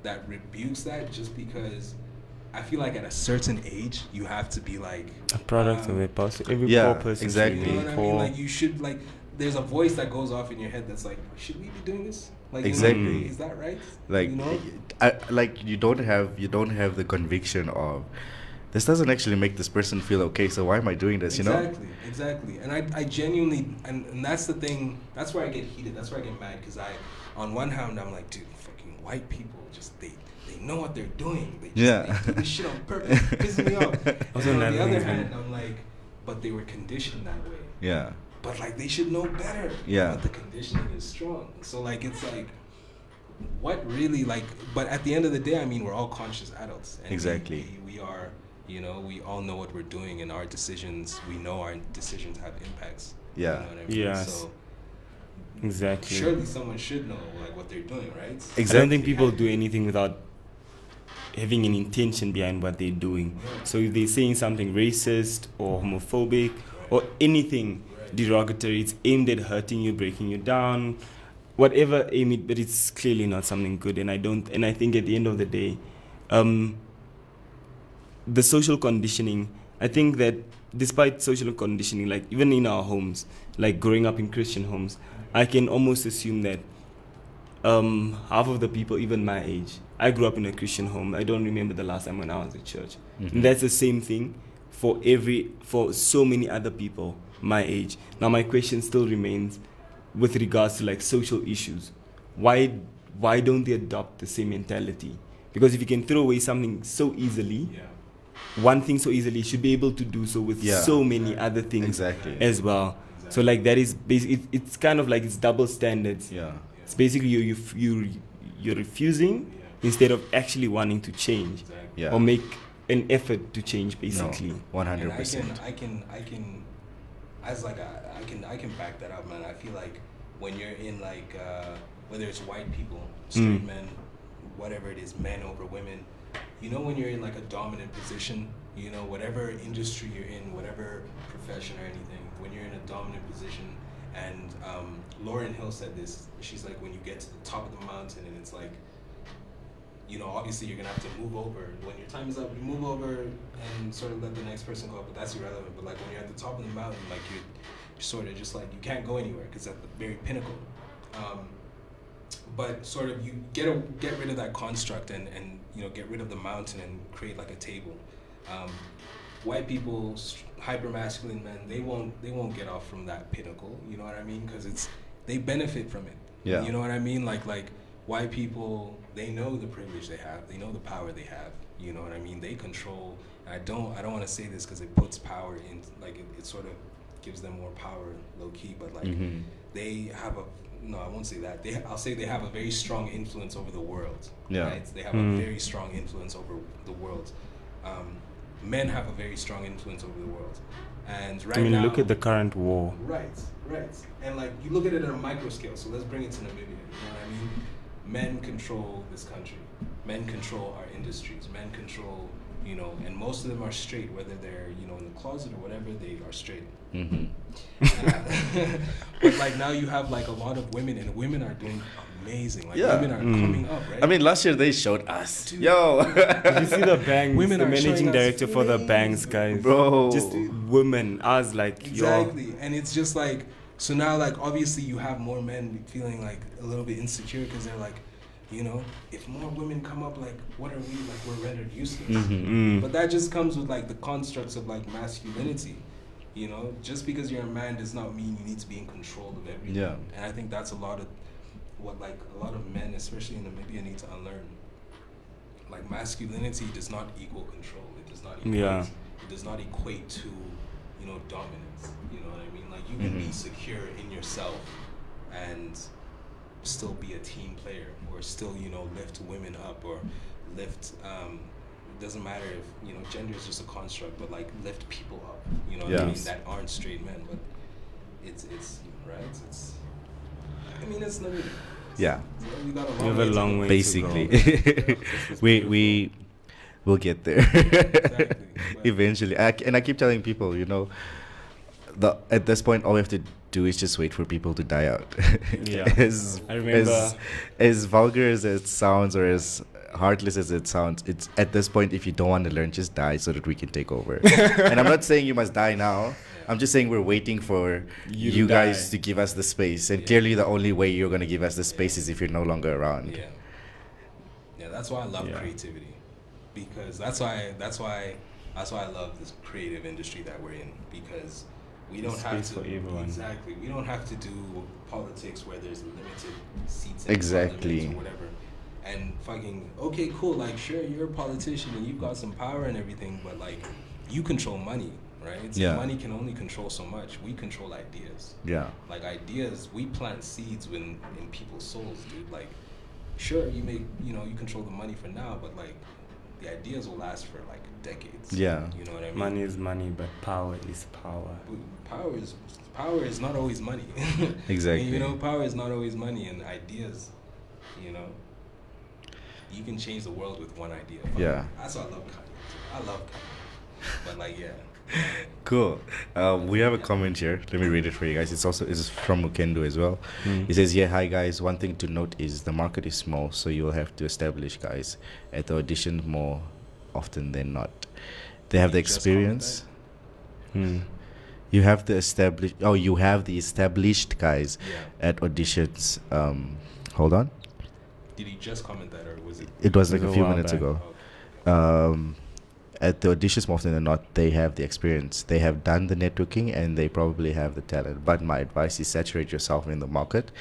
that rebukes that just because I feel like at a certain age you have to be like a product of a person. Every poor person exactly. You know what I mean? Like you should like there's a voice that goes off in your head that's like, should we be doing this? Like exactly. Is that right? Like like you don't have the conviction of this doesn't actually make this person feel okay, so why am I doing this? Exactly. And I genuinely and that's the thing. That's where I get heated. That's where I get mad because on one hand I'm like, dude, fucking white people just they know what they're doing. They do this shit on purpose. It pisses me off. And on the other hand, I'm like, but they were conditioned that way. Yeah. But like they should know better. Yeah. But the conditioning is strong. So like it's like, what really like? But at the end of the day, I mean, we're all conscious adults. And exactly. We are. We all know what we're doing, and our decisions. We know our decisions have impacts. Yeah. You know what I mean? Yes. So exactly. Surely someone should know like what they're doing, right? Exactly. I don't think people do anything without having an intention behind what they're doing. So if they're saying something racist or homophobic or anything derogatory, it's aimed at hurting you, breaking you down, whatever aim it, but it's clearly not something good. And I think at the end of the day, the social conditioning, I think that despite social conditioning, like even in our homes, like growing up in Christian homes, I can almost assume that half of the people, even my age, I grew up in a Christian home. I don't remember the last time when I was at church. And that's the same thing for so many other people my age. Now my question still remains with regards to like social issues. Why don't they adopt the same mentality? Because if you can throw away something so easily, one thing so easily, you should be able to do so with so many other things as well. So like that is basically, it's kind of like it's double standards. It's basically you're refusing instead of actually wanting to change or make an effort to change, basically. No, 100%. I can back that up, man. I feel like when you're in like whether it's white people, straight men, whatever it is, men over women, you know, when you're in like a dominant position, you know, whatever industry you're in, whatever profession or anything, when you're in a dominant position, and Lauryn Hill said this, she's like, when you get to the top of the mountain and it's like, you know, obviously you're gonna have to move over. When your time is up, you move over and sort of let the next person go up, but that's irrelevant. But like when you're at the top of the mountain, like you're sort of just like, you can't go anywhere because at the very pinnacle. But sort of you get rid of that construct and you know, get rid of the mountain and create like a table. White people, hyper masculine men, they won't get off from that pinnacle. You know what I mean? Because they benefit from it. Yeah. You know what I mean? Like white people, they know the privilege they have. They know the power they have. You know what I mean? They control. I don't want to say this because it puts power in, like it sort of gives them more power, low key. But like they have no, I won't say that. I'll say they have a very strong influence over the world. Yeah. Right? They have a very strong influence over the world. Men have a very strong influence over the world. And right now, look at the current war. Right. And like, you look at it at a micro scale, so let's bring it to Namibia, you know what I mean? Men control this country. Men control our industries. Men control, you know, and most of them are straight, whether they're, you know, in the closet or whatever, they are straight. But like now you have like a lot of women, and women are doing amazing. Like women are coming up, right? I mean, last year they showed us. Dude. Yo. Did you see the bangs? Women the are managing showing us director for the bangs, guys. Bro. Just women. I was like, exactly. And it's just like, so now like obviously you have more men feeling like a little bit insecure because they're like, you know, if more women come up, like what are we, like we're rendered useless. But that just comes with like the constructs of like masculinity. You know, just because you're a man does not mean you need to be in control of everything. Yeah. And I think that's a lot of what like a lot of men, especially in Namibia, need to unlearn. Like masculinity does not equal control. It does not equate, it does not equate to, you know, dominance. You know what I mean? Like you can be secure in yourself and still be a team player, or still, you know, lift women up, or lift it doesn't matter if, you know, gender is just a construct, but like lift people up, you know what I mean, that aren't straight men. But it's right, it's, I mean, it's not really, Yeah. we got we have a long way Basically. to go. we will get there. Exactly. Eventually. And I keep telling people, you know, at this point all we have to do is just wait for people to die out. Yeah. I remember as vulgar as it sounds, or as heartless as it sounds, it's at this point, if you don't want to learn, just die so that we can take over. And I'm not saying you must die now. I'm just saying we're waiting for you guys to give us the space. And clearly the only way you're going to give us the space is if you're no longer around. Yeah, that's why I love creativity. Because that's why I love this creative industry that we're in, because we don't have to we don't have to do politics where there's limited seats in parliament or whatever. And fucking, okay, cool, like sure, you're a politician and you've got some power and everything, but like you control money, right? So money can only control so much. We control ideas. Yeah. Like ideas, we plant seeds in people's souls, dude. Like sure, you control the money for now, but like the ideas will last for like decades. Yeah. You know what I mean? Money is money, but power is power. Power is not always money. Exactly. And, you know, power is not always money, and ideas, you know, you can change the world with one idea. Yeah. That's why I love Kanye. I love Kanye. But like, yeah. Cool. We have a comment here. Let me read it for you guys. It's from Mukendo as well. He says, "Yeah, hi guys. One thing to note is the market is small, so you will have to establish guys at the audition more often than not. They have the experience. You have the established. Oh, you have the established guys at auditions. Hold on. Did he just comment that, or was it? It was like a few minutes ago. At the auditions, more often than not, they have the experience. They have done the networking, and they probably have the talent. But my advice is saturate yourself in the market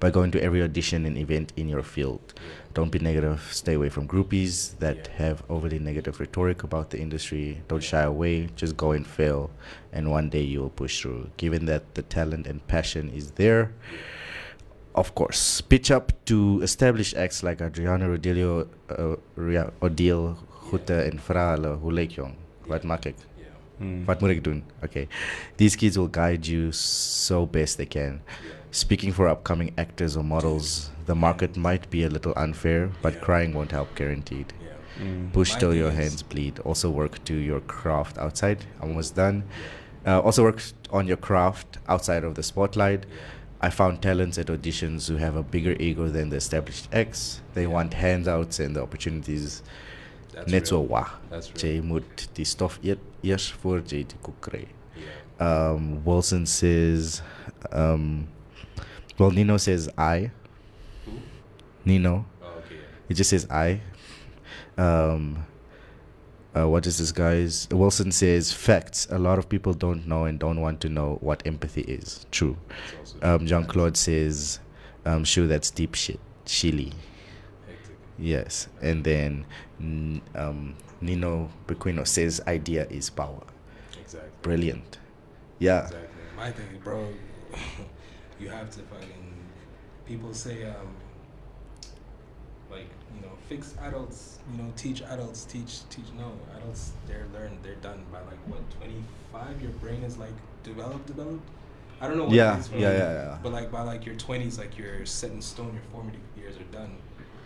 by going to every audition and event in your field. Don't be negative. Stay away from groupies that have overly negative rhetoric about the industry. Don't shy away. Just go and fail, and one day you will push through. Given that the talent and passion is there, of course, pitch up to established acts like Adriano Rodilio, Odile, Hutte, and Frale Hulekyong. Wat maak ek? Wat moet ek doen? Okay. These kids will guide you so best they can. Speaking for upcoming actors or models, the market might be a little unfair, but crying won't help, guaranteed. Push My till thing your is- hands bleed. Also work to your craft outside. Almost done. Also work on your craft outside of the spotlight. I found talents at auditions who have a bigger ego than the established acts. They want handouts and the opportunities. That's Net so real. wa. That's real. Jy moet die stof eers voor jy die koek kry. Yeah. Wilson says, well, Nino says I. Who? Nino. Oh, okay. He just says I. What is this, guys? Wilson says facts. A lot of people don't know and don't want to know what empathy is. True. That's also true. Jean Claude says, sure, that's deep shit. Shili. Hectic. Yes. And then Nino Bequino says idea is power. Exactly. Brilliant. Yeah. Exactly. My thing, bro, you have to fucking. People say, like, fix adults. Teach adults. Teach. No, adults. They're learned. They're done by like what 25. Your brain is like developed. I don't know what Yeah, it is. For yeah. But like by like your 20s, like you're set in stone. Your formative years are done.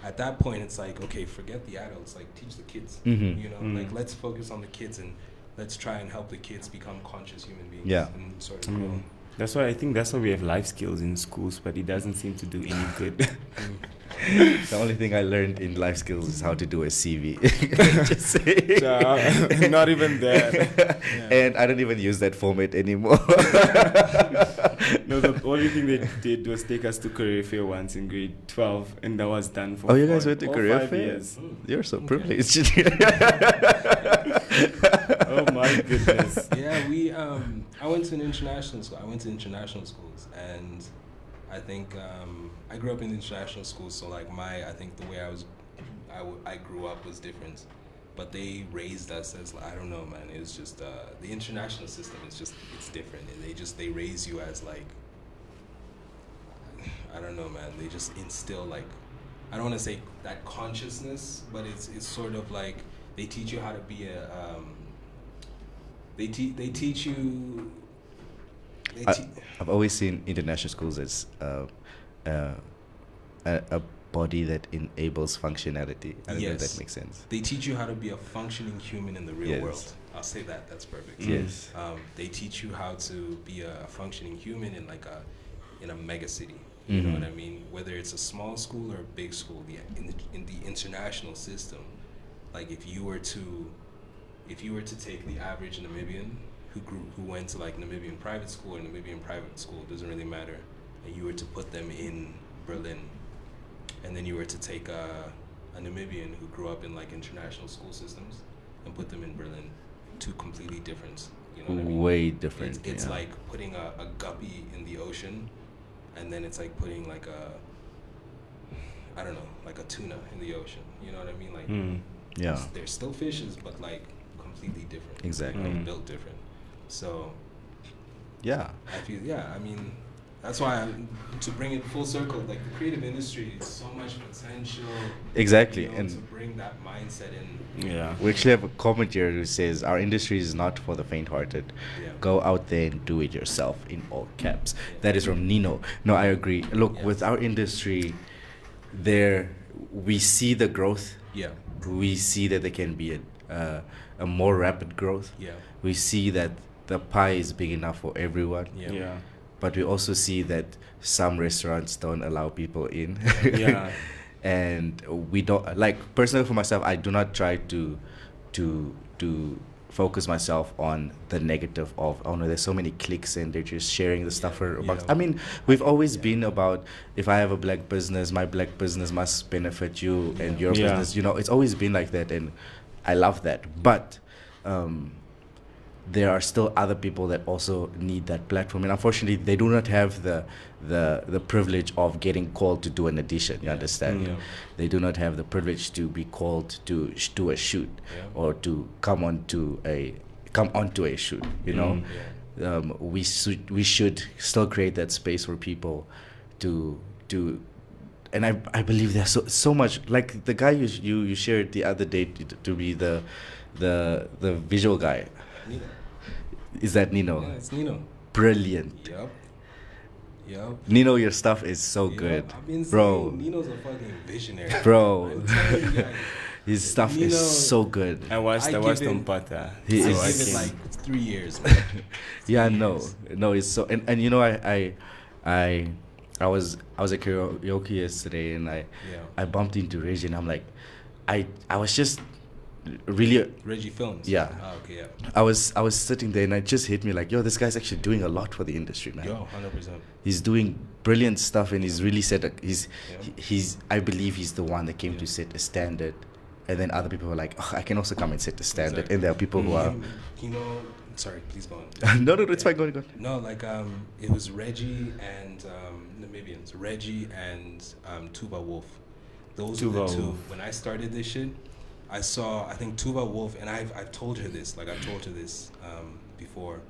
At that point, it's like, okay, forget the adults. Like teach the kids. Like let's focus on the kids and let's try and help the kids become conscious human beings. Yeah. And sort of grow. That's why I think that's why we have life skills in schools, but it doesn't seem to do any good. The only thing I learned in life skills is how to do a CV. Just saying. Not even that. And I don't even use that format anymore. No, the only thing they did was take us to career fair once in grade 12, and that was done for Oh, you guys went to career 5 fair? years. You're so privileged. Oh my goodness. Yeah, I went to an international school. I went to international schools, and I think I grew up in international schools. So like I think the way I grew up was different, but they raised us as I don't know, man. It's just the international system is just it's different. They raise you as like I don't know, man. They just instill like I don't want to say that consciousness, but it's sort of like they teach you how to be a they teach you. I've always seen international schools as a body that enables functionality. I don't know if that makes sense. They teach you how to be a functioning human in the real Yes. world. I'll say that. That's perfect. Yes. They teach you how to be a functioning human in in a mega city. You know what I mean? Whether it's a small school or a big school, in the international system, like if you were to take the average Namibian who went to like Namibian private school or Namibian private school, doesn't really matter, and you were to put them in Berlin, and then you were to take a Namibian who grew up in like international school systems and put them in Berlin, two completely different. You know what I mean? Way different. It's yeah. like putting a guppy in the ocean, and then it's like putting like like a tuna in the ocean. You know what I mean? Like Yeah. they're still fishes, but like completely different. Exactly. Like, built different. So Yeah. I feel I mean that's why to bring it full circle, like the creative industry is so much potential. Exactly. You know, And to bring that mindset in. Yeah. we actually have a comment here who says our industry is not for the faint-hearted. Yeah. Go out there and do it yourself in all caps. That is from Nino. No, I agree. Look, Yeah. with our industry, we see the growth. Yeah. We see that there can be a more rapid growth. Yeah. We see that the pie is big enough for everyone. Yeah. Yeah. But we also see that some restaurants don't allow people in. Yeah. And we don't, like, personally for myself, I do not try to focus myself on the negative of, oh no, there's so many clicks and they're just sharing the stuff for about. Yeah. I mean, we've always been about, if I have a black business, my black business must benefit you and your Yeah. business, it's always been like that, and I love that. But there are still other people that also need that platform, and unfortunately they do not have the privilege of getting called to do an audition. You understand? Yeah. They do not have the privilege to be called to do a shoot, Yeah. or to come onto a shoot. Yeah. We should still create that space for people to and I believe there's so much, like the guy you shared the other day to be the visual guy. Nino. Is that Nino? Yeah, it's Nino. Brilliant. Yep. Nino, your stuff is so Yeah, good, I've been bro. saying Nino's a fucking visionary. Bro. I'm telling you guys. His stuff You is know, so good. I watched I on give Pata. He I is- give it can- like 3 years. Man. Yeah, 3 no, years. no, it's so, and you know, I was at karaoke yesterday, and Yeah. I bumped into Reggie, and I'm like, I was just really, Reggie Films. Yeah. Oh, okay, yeah. I was sitting there, and it just hit me like, yo, this guy's actually doing a lot for the industry, man. Yo, 100%. He's doing brilliant stuff, and he's really set Yeah. he's I believe he's the one that came Yeah. to set a standard, and then other people were like, oh, I can also come and set the standard. Exactly. And there are people who are You know, sorry, please go on. no, it's fine, go on. No, like it was Reggie and Namibians. Reggie and Tuva Wolf. Those were the Tuva two. Wolf. When I started this shit, I think Tuva Wolf, and I've told her this. Like I've told her this before.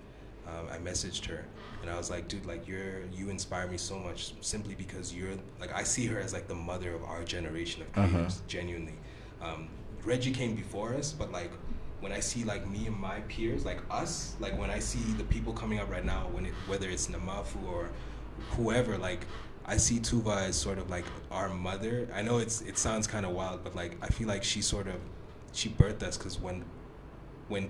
I messaged her, and I was like, dude, like you inspire me so much simply because you're like, I see her as like the mother of our generation of creators. Genuinely. Reggie came before us, but like when I see like me and my peers, like us, like when I see the people coming up right now, whether it's Namafu or whoever, like I see Tuva as sort of like our mother. I know it sounds kind of wild, but like I feel like she birthed us, because when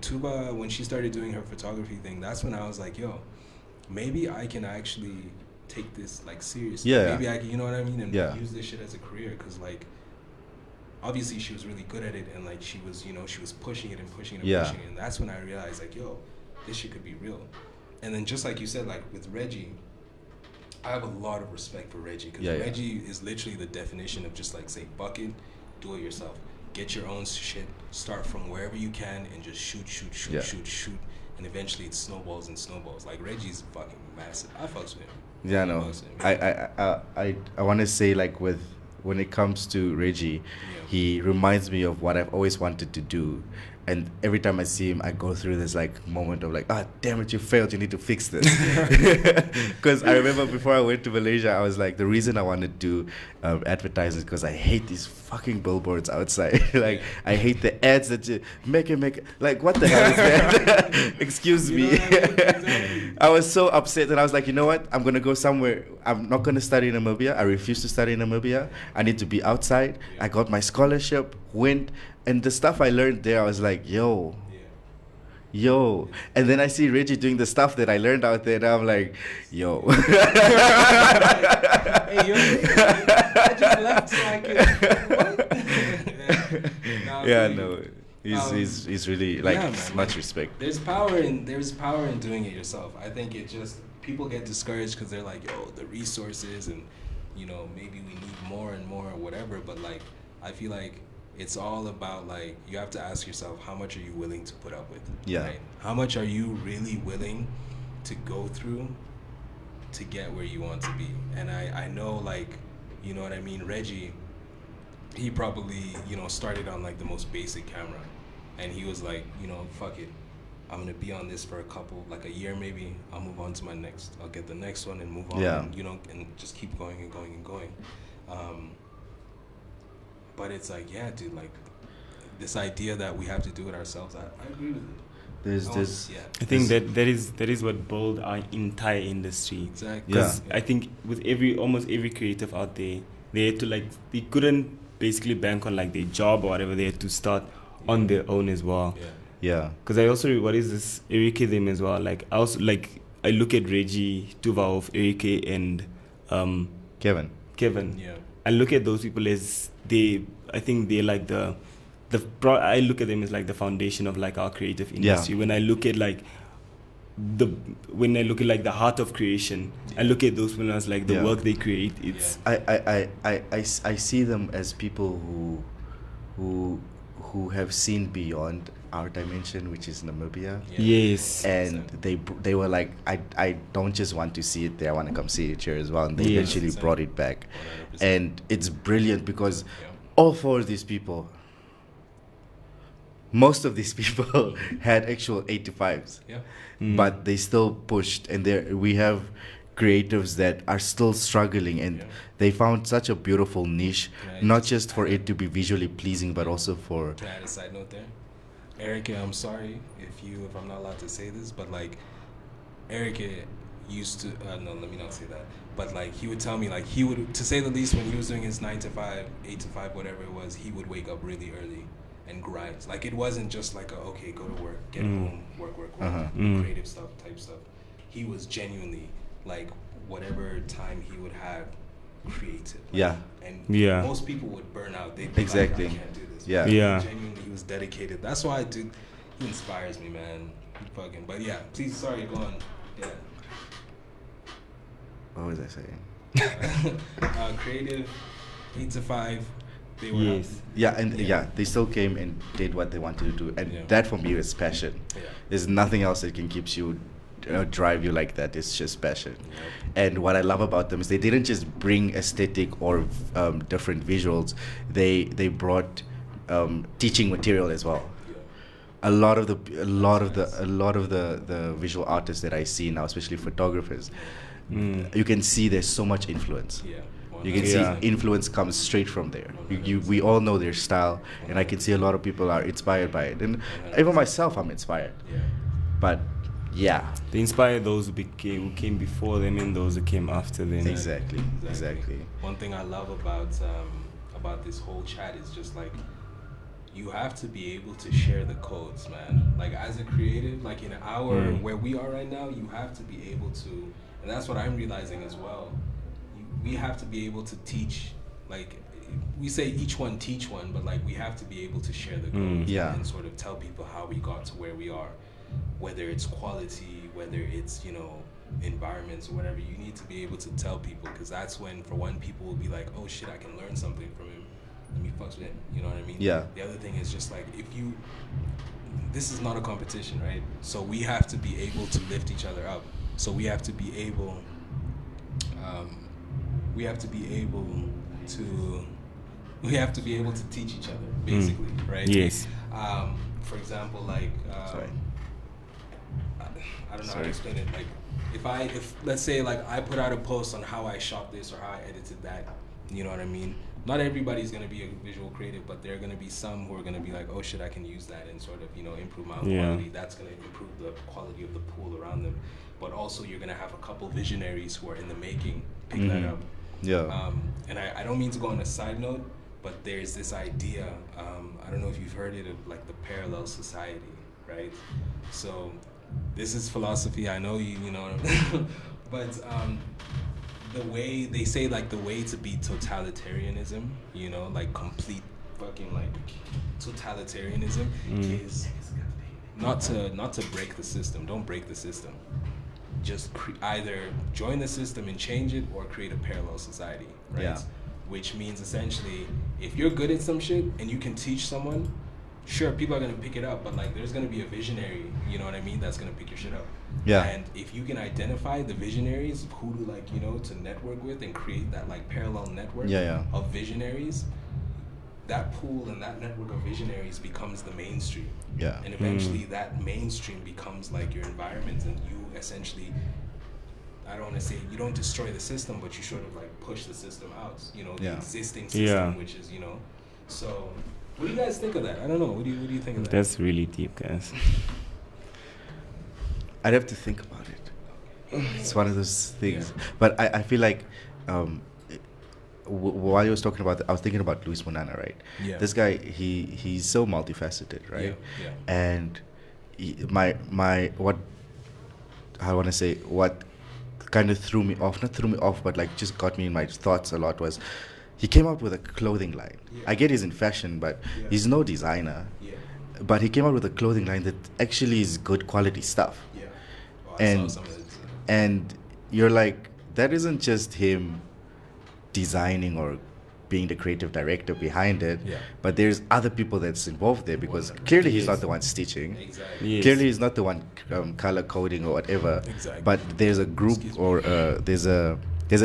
Tuva, when she started doing her photography thing, that's when I was like, yo, maybe I can actually take this like seriously. Yeah. Maybe I can, you know what I mean, and Yeah. use this shit as a career, because like obviously she was really good at it, and like she was pushing it and pushing it and Yeah. pushing it, and that's when I realized like, yo, this shit could be real. And then just like you said, like with Reggie, I have a lot of respect for Reggie, because Yeah, yeah. Reggie is literally the definition of just like, say, buck it, do it yourself, get your own shit, start from wherever you can, and just shoot, Yeah. and eventually it snowballs and snowballs. Like Reggie's fucking massive. I fucks with him. Yeah, I no. fucks with him. I want to say, like, when it comes to Reggie, Yeah. he reminds me of what I've always wanted to do. And every time I see him, I go through this like moment of like, ah, damn it, you failed. You need to fix this. Because I remember before I went to Malaysia, I was like, the reason I want to do advertising is because I hate these fucking billboards outside. Like, I hate the ads that you make it. Like, what the hell is that? Excuse You me. know what I mean? Exactly. I was so upset, and I was like, you know what? I'm gonna go somewhere. I'm not gonna study in Namibia. I refuse to study in Namibia. I need to be outside. Yeah. I got my scholarship, went, and the stuff I learned there, I was like, yo. And then I see Reggie doing the stuff that I learned out there, and I'm like, yo. Hey, yo, I just left so I could. What? Yeah, no. He's really like, yeah, man, much respect. There's power in doing it yourself. I think it just, people get discouraged because they're like, yo, the resources, and maybe we need more and more or whatever. But like, I feel like it's all about like, you have to ask yourself, how much are you willing to put up with? Yeah. Right? How much are you really willing to go through to get where you want to be? And I know, like, you know what I mean, Reggie, he probably, started on like the most basic camera, and he was like, fuck it, I'm gonna be on this for like a year maybe, I'll move on to my next, I'll get the next one and move on. Yeah. and, and just keep going and going and going. But it's like, yeah, dude, like this idea that we have to do it ourselves, I agree with it. There's this. Yeah. I think that is what built our entire industry. Exactly. Because Yeah. I think with almost every creative out there, they had to they couldn't basically bank on like their job or whatever. They had to start on their own as well. Yeah. Yeah. Because I also, what is this, Erike them as well. Like I also I look at Reggie, Tuva, Erike, and Kevin. Yeah. I look at those people as I think they're like I look at them as like the foundation of like our creative industry. Yeah. When I look at like the heart of creation, I look at those people as like the Yeah. work they create. It's I see them as people who have seen beyond our dimension, which is Namibia. Yeah. yes, And they were like, I don't just want to see it there, I want to come see it here as well. And they Yeah. eventually brought it back. 100%. And it's brilliant because Yeah. all four of these people, most of these people had actual 85s. Yeah. But they still pushed, and we have creatives that are still struggling, and Yeah. they found such a beautiful niche, Right. not just for it to be visually pleasing, but also for Can I add a side note there? Erica, I'm sorry if I'm not allowed to say this, but like, Erica, used to no, let me not say that, but like he would tell me, like he would, to say the least, when he was doing his 9 to 5, 8 to 5, whatever it was, he would wake up really early and grind. Like it wasn't just like okay, go to work, get home, work, creative stuff type stuff. He was genuinely like whatever time he would have, creative. Like, and most people would burn out. They'd be like, I can't do this. Genuinely, he was dedicated. That's why he inspires me, man. Fucking, but yeah, please, sorry, go on. Yeah. What was I saying? Creative, 8 to 5. They were they still came and did what they wanted to do, and that for me is passion. There's nothing else that can keep you, drive you like that. It's just passion. And what I love about them is they didn't just bring aesthetic or different visuals. They brought teaching material as well. A lot of the visual artists that I see now, especially photographers, you can see there's so much influence. You can see influence comes straight from there. We all know their style, and I can see a lot of people are inspired by it, and even myself, I'm inspired. But they inspire those who came before them and those who came after them. Exactly. One thing I love about this whole chat is just like, you have to be able to share the codes, man. Like as a creative, like in our where we are right now, you have to be able to, and that's what I'm realizing as well. We have to be able to teach, like we say each one teach one, but like we have to be able to share the codes and sort of tell people how we got to where we are, whether it's quality, whether it's, environments or whatever. You need to be able to tell people, because that's when, for one, people will be like, oh shit, I can learn something from him. Let me fuck with him. You know what I mean? Yeah. The other thing is just like, this is not a competition, right? So we have to be able to lift each other up. So we have to be able, to teach each other, basically, right? Yes. For example, like, I don't know how to explain it. Like, if let's say like I put out a post on how I shot this or how I edited that, you know what I mean? Not everybody's gonna be a visual creative, but there are gonna be some who are gonna be like, oh shit, I can use that and sort of, improve my own quality. That's gonna improve the quality of the pool around them. But also you're gonna have a couple visionaries who are in the making pick that up. Yeah. And I don't mean to go on a side note, but there's this idea, I don't know if you've heard it, of like the parallel society, right? So this is philosophy, I know you know, but the way they say, like, the way to beat totalitarianism, like complete fucking like totalitarianism, is not to break the system. Don't break the system. Just either join the system and change it, or create a parallel society, right? Yeah. Which means essentially, if you're good at some shit and you can teach someone, sure, people are gonna pick it up, but like there's gonna be a visionary, you know what I mean, that's gonna pick your shit up. Yeah. And if you can identify the visionaries who to like, to network with and create that like parallel network of visionaries, that pool and that network of visionaries becomes the mainstream. Yeah. And eventually that mainstream becomes like your environment, and you essentially, I don't want to say you don't destroy the system, but you sort of like push the system out, the existing system, which is, so what do you guys think of that? I don't know. What do you think of that? That's really deep, guys. I'd have to think about it. It's one of those things. But I feel like while you was talking about I was thinking about Shili Munyama, right? Yeah. This guy, he's so multifaceted, right? Yeah. And what kind of threw me off, not threw me off, but like just got me in my thoughts a lot, was he came up with a clothing line. I get he's in fashion, but he's no designer. But he came out with a clothing line that actually is good quality stuff. And you're like, that isn't just him designing or being the creative director behind it, but there's other people that's involved there, because clearly he's not the one stitching. Exactly. Yes. Clearly he's not the one color coding or whatever. Exactly. But there's a group or there's a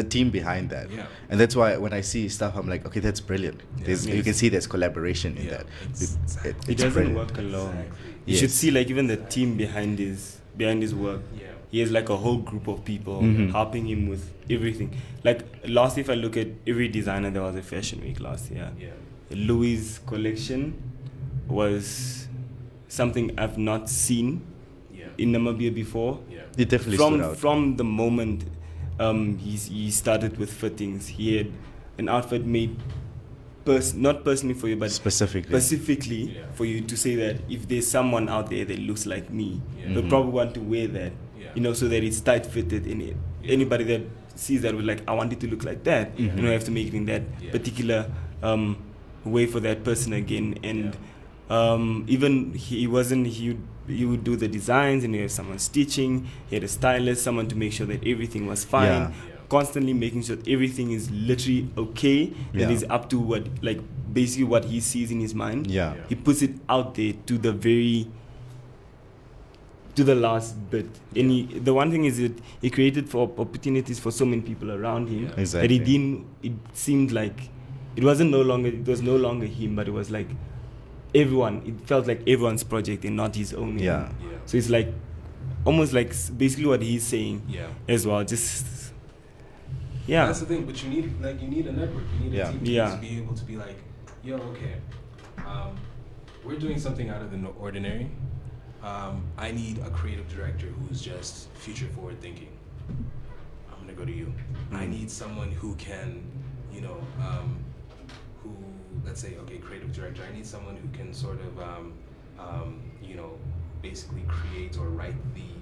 team behind that. And that's why when I see stuff, I'm like, okay, that's brilliant. You can see there's collaboration in that. He doesn't brilliant. work alone. Exactly. You should see like even the team behind his work. He has like a whole group of people helping him with everything. Like last, if I look at every designer, there was a fashion week last year. Louis' collection was something I've not seen in Namibia before. It definitely stood out. From the moment he started with fittings, he had an outfit made not personally for you, but specifically for you, to say that if there's someone out there that looks like me, they'll probably want to wear that, so that it's tight fitted in it. Anybody that sees that would like, I want it to look like that, I have to make it in that particular way for that person again. And even he would do the designs, and he had someone stitching, he had a stylist, someone to make sure that everything was fine, constantly making sure that everything is literally okay and is up to what, like, basically what he sees in his mind. He puts it out there to the last bit. And the one thing is that he created for opportunities for so many people around him that it seemed like it was no longer him, but it was like everyone. It felt like everyone's project and not his own. So it's like almost like basically what he's saying as well. That's the thing. But you need a network. You need a team to be able to be like, yo, okay, we're doing something out of the ordinary. I need a creative director who's just future forward thinking. I'm gonna go to you. I need someone who can, who, let's say, okay, creative director. I need someone who can sort of, basically create or write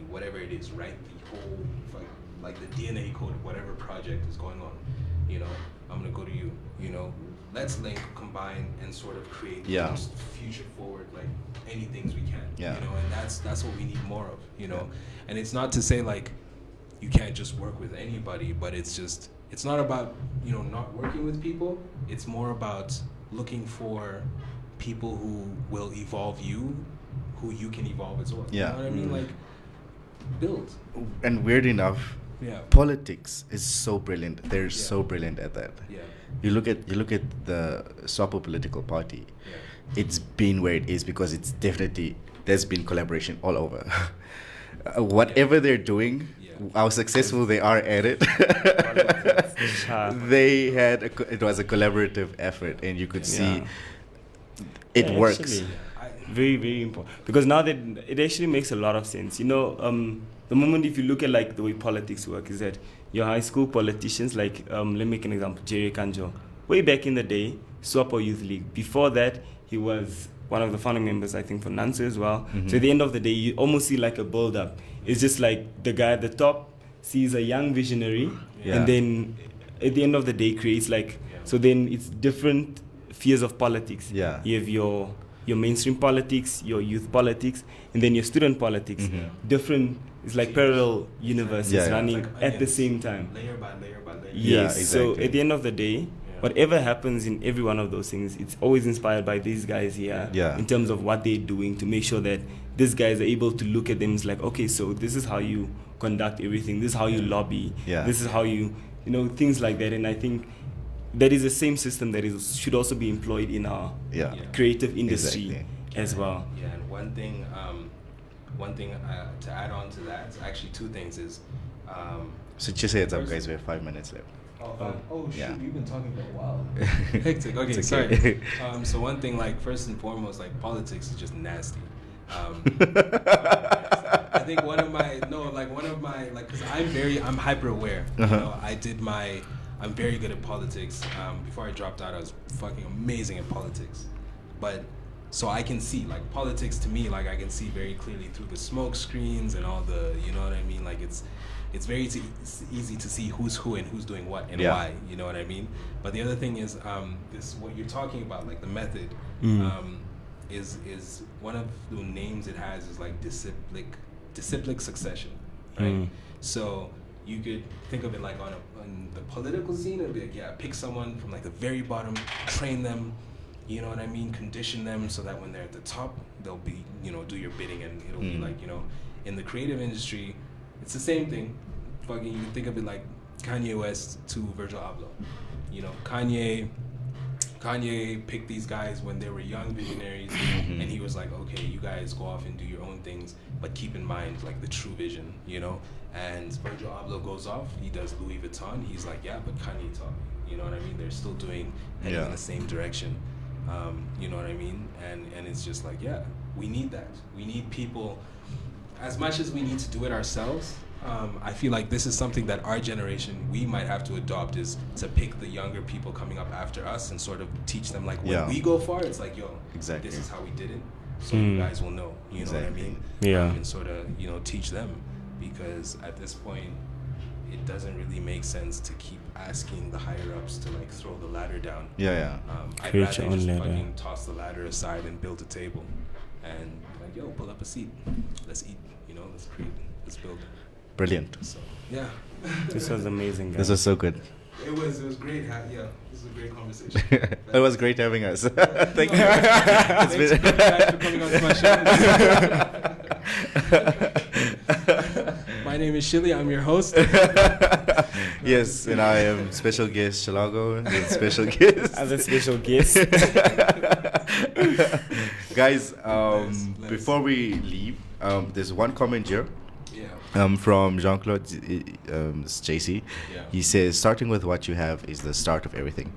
whatever it is, write the whole, like the DNA code of whatever project is going on. I'm gonna go to you. Let's link, combine, and sort of create the most future forward, like any things we can. And that's what we need more of. And it's not to say like you can't just work with anybody, but it's not about not working with people. It's more about looking for people who will evolve you, who you can evolve as well. You know what I mean? Like build. And weird enough, politics is so brilliant. They're so brilliant at that. You look at the Swapo political party. It's been where it is because there's been collaboration all over. Whatever they're doing, how successful they are at it, it was a collaborative effort, and you could see it works. Actually, very, very important, because now that it actually makes a lot of sense. The moment if you look at like the way politics work is that your high school politicians, like let me make an example, Jerry Kanjo, way back in the day, Swapo Youth League. Before that, he was one of the founding members, I think, for Nansu as well. So at the end of the day, you almost see like a build-up. It's just like the guy at the top sees a young visionary, and then at the end of the day creates like, so then it's different spheres of politics. You have your mainstream politics, your youth politics, and then your student politics. Different, it's like parallel universes running like at the same time. Layer by layer by layer. Yes, exactly. So at the end of the day, whatever happens in every one of those things, it's always inspired by these guys here in terms of what they're doing to make sure that these guys are able to look at them as like, okay, so this is how you conduct everything, this is how you lobby, this is how you things like that. And I think that is the same system that should also be employed in our creative industry as well. And one thing to add on to that, actually two things is. So just heads up, guys. We have 5 minutes left. Shoot, we've been talking for a while. Hectic. Okay, sorry. So one thing, like first and foremost, like politics is just nasty. I think one of my, because I'm hyper aware. I'm very good at politics. Before I dropped out, I was fucking amazing at politics. But so I can see, like, politics to me, like I can see very clearly through the smoke screens and all the, you know what I mean? Like it's very easy to see who's who and who's doing what and why, you know what I mean? But the other thing is, this what you're talking about, like the method, is one of the names it has is like disciplic succession, right? So you could think of it like on the political scene, it'd be like, pick someone from like the very bottom, train them, you know what I mean, condition them so that when they're at the top, they'll be, do your bidding, and it'll be like, in the creative industry, it's the same thing. Fucking, you can think of it like Kanye West to Virgil Abloh. Kanye picked these guys when they were young visionaries, and he was like, okay, you guys go off and do your own things, but keep in mind like the true vision, And Virgil Abloh goes off, he does Louis Vuitton, he's like, but Kanye taught me, you know what I mean? They're still heading in the same direction, you know what I mean? And it's just like, we need that. We need people. as much as we need to do it ourselves, I feel like this is something that our generation, we might have to adopt, is to pick the younger people coming up after us and sort of teach them, like, when we go far, it's like, yo, Exactly. this is how we did it, so you guys will know, you know what I mean? Yeah. And sort of, you know, teach them, because at this point, it doesn't really make sense to keep asking the higher ups to, like, throw the ladder down. Yeah. I'd Create rather your own just ladder. fucking toss the ladder aside and build a table, and like, yo, pull up a seat, let's eat, you know, let's create, let's build. Brilliant. So yeah, This was amazing, guys. This was so good. it was great. Yeah, this was a great conversation. It was great having us. Thank you. Thanks been- guys for coming on to my show. My name is Shili. I'm your host. Yes, and I am special guest Scharlarco, and special guest. As a special guest. Guys, Nice. before we leave, there's one comment here. Yeah. From Jean-Claude JC. Yeah. He says, starting with what you have is the start of everything.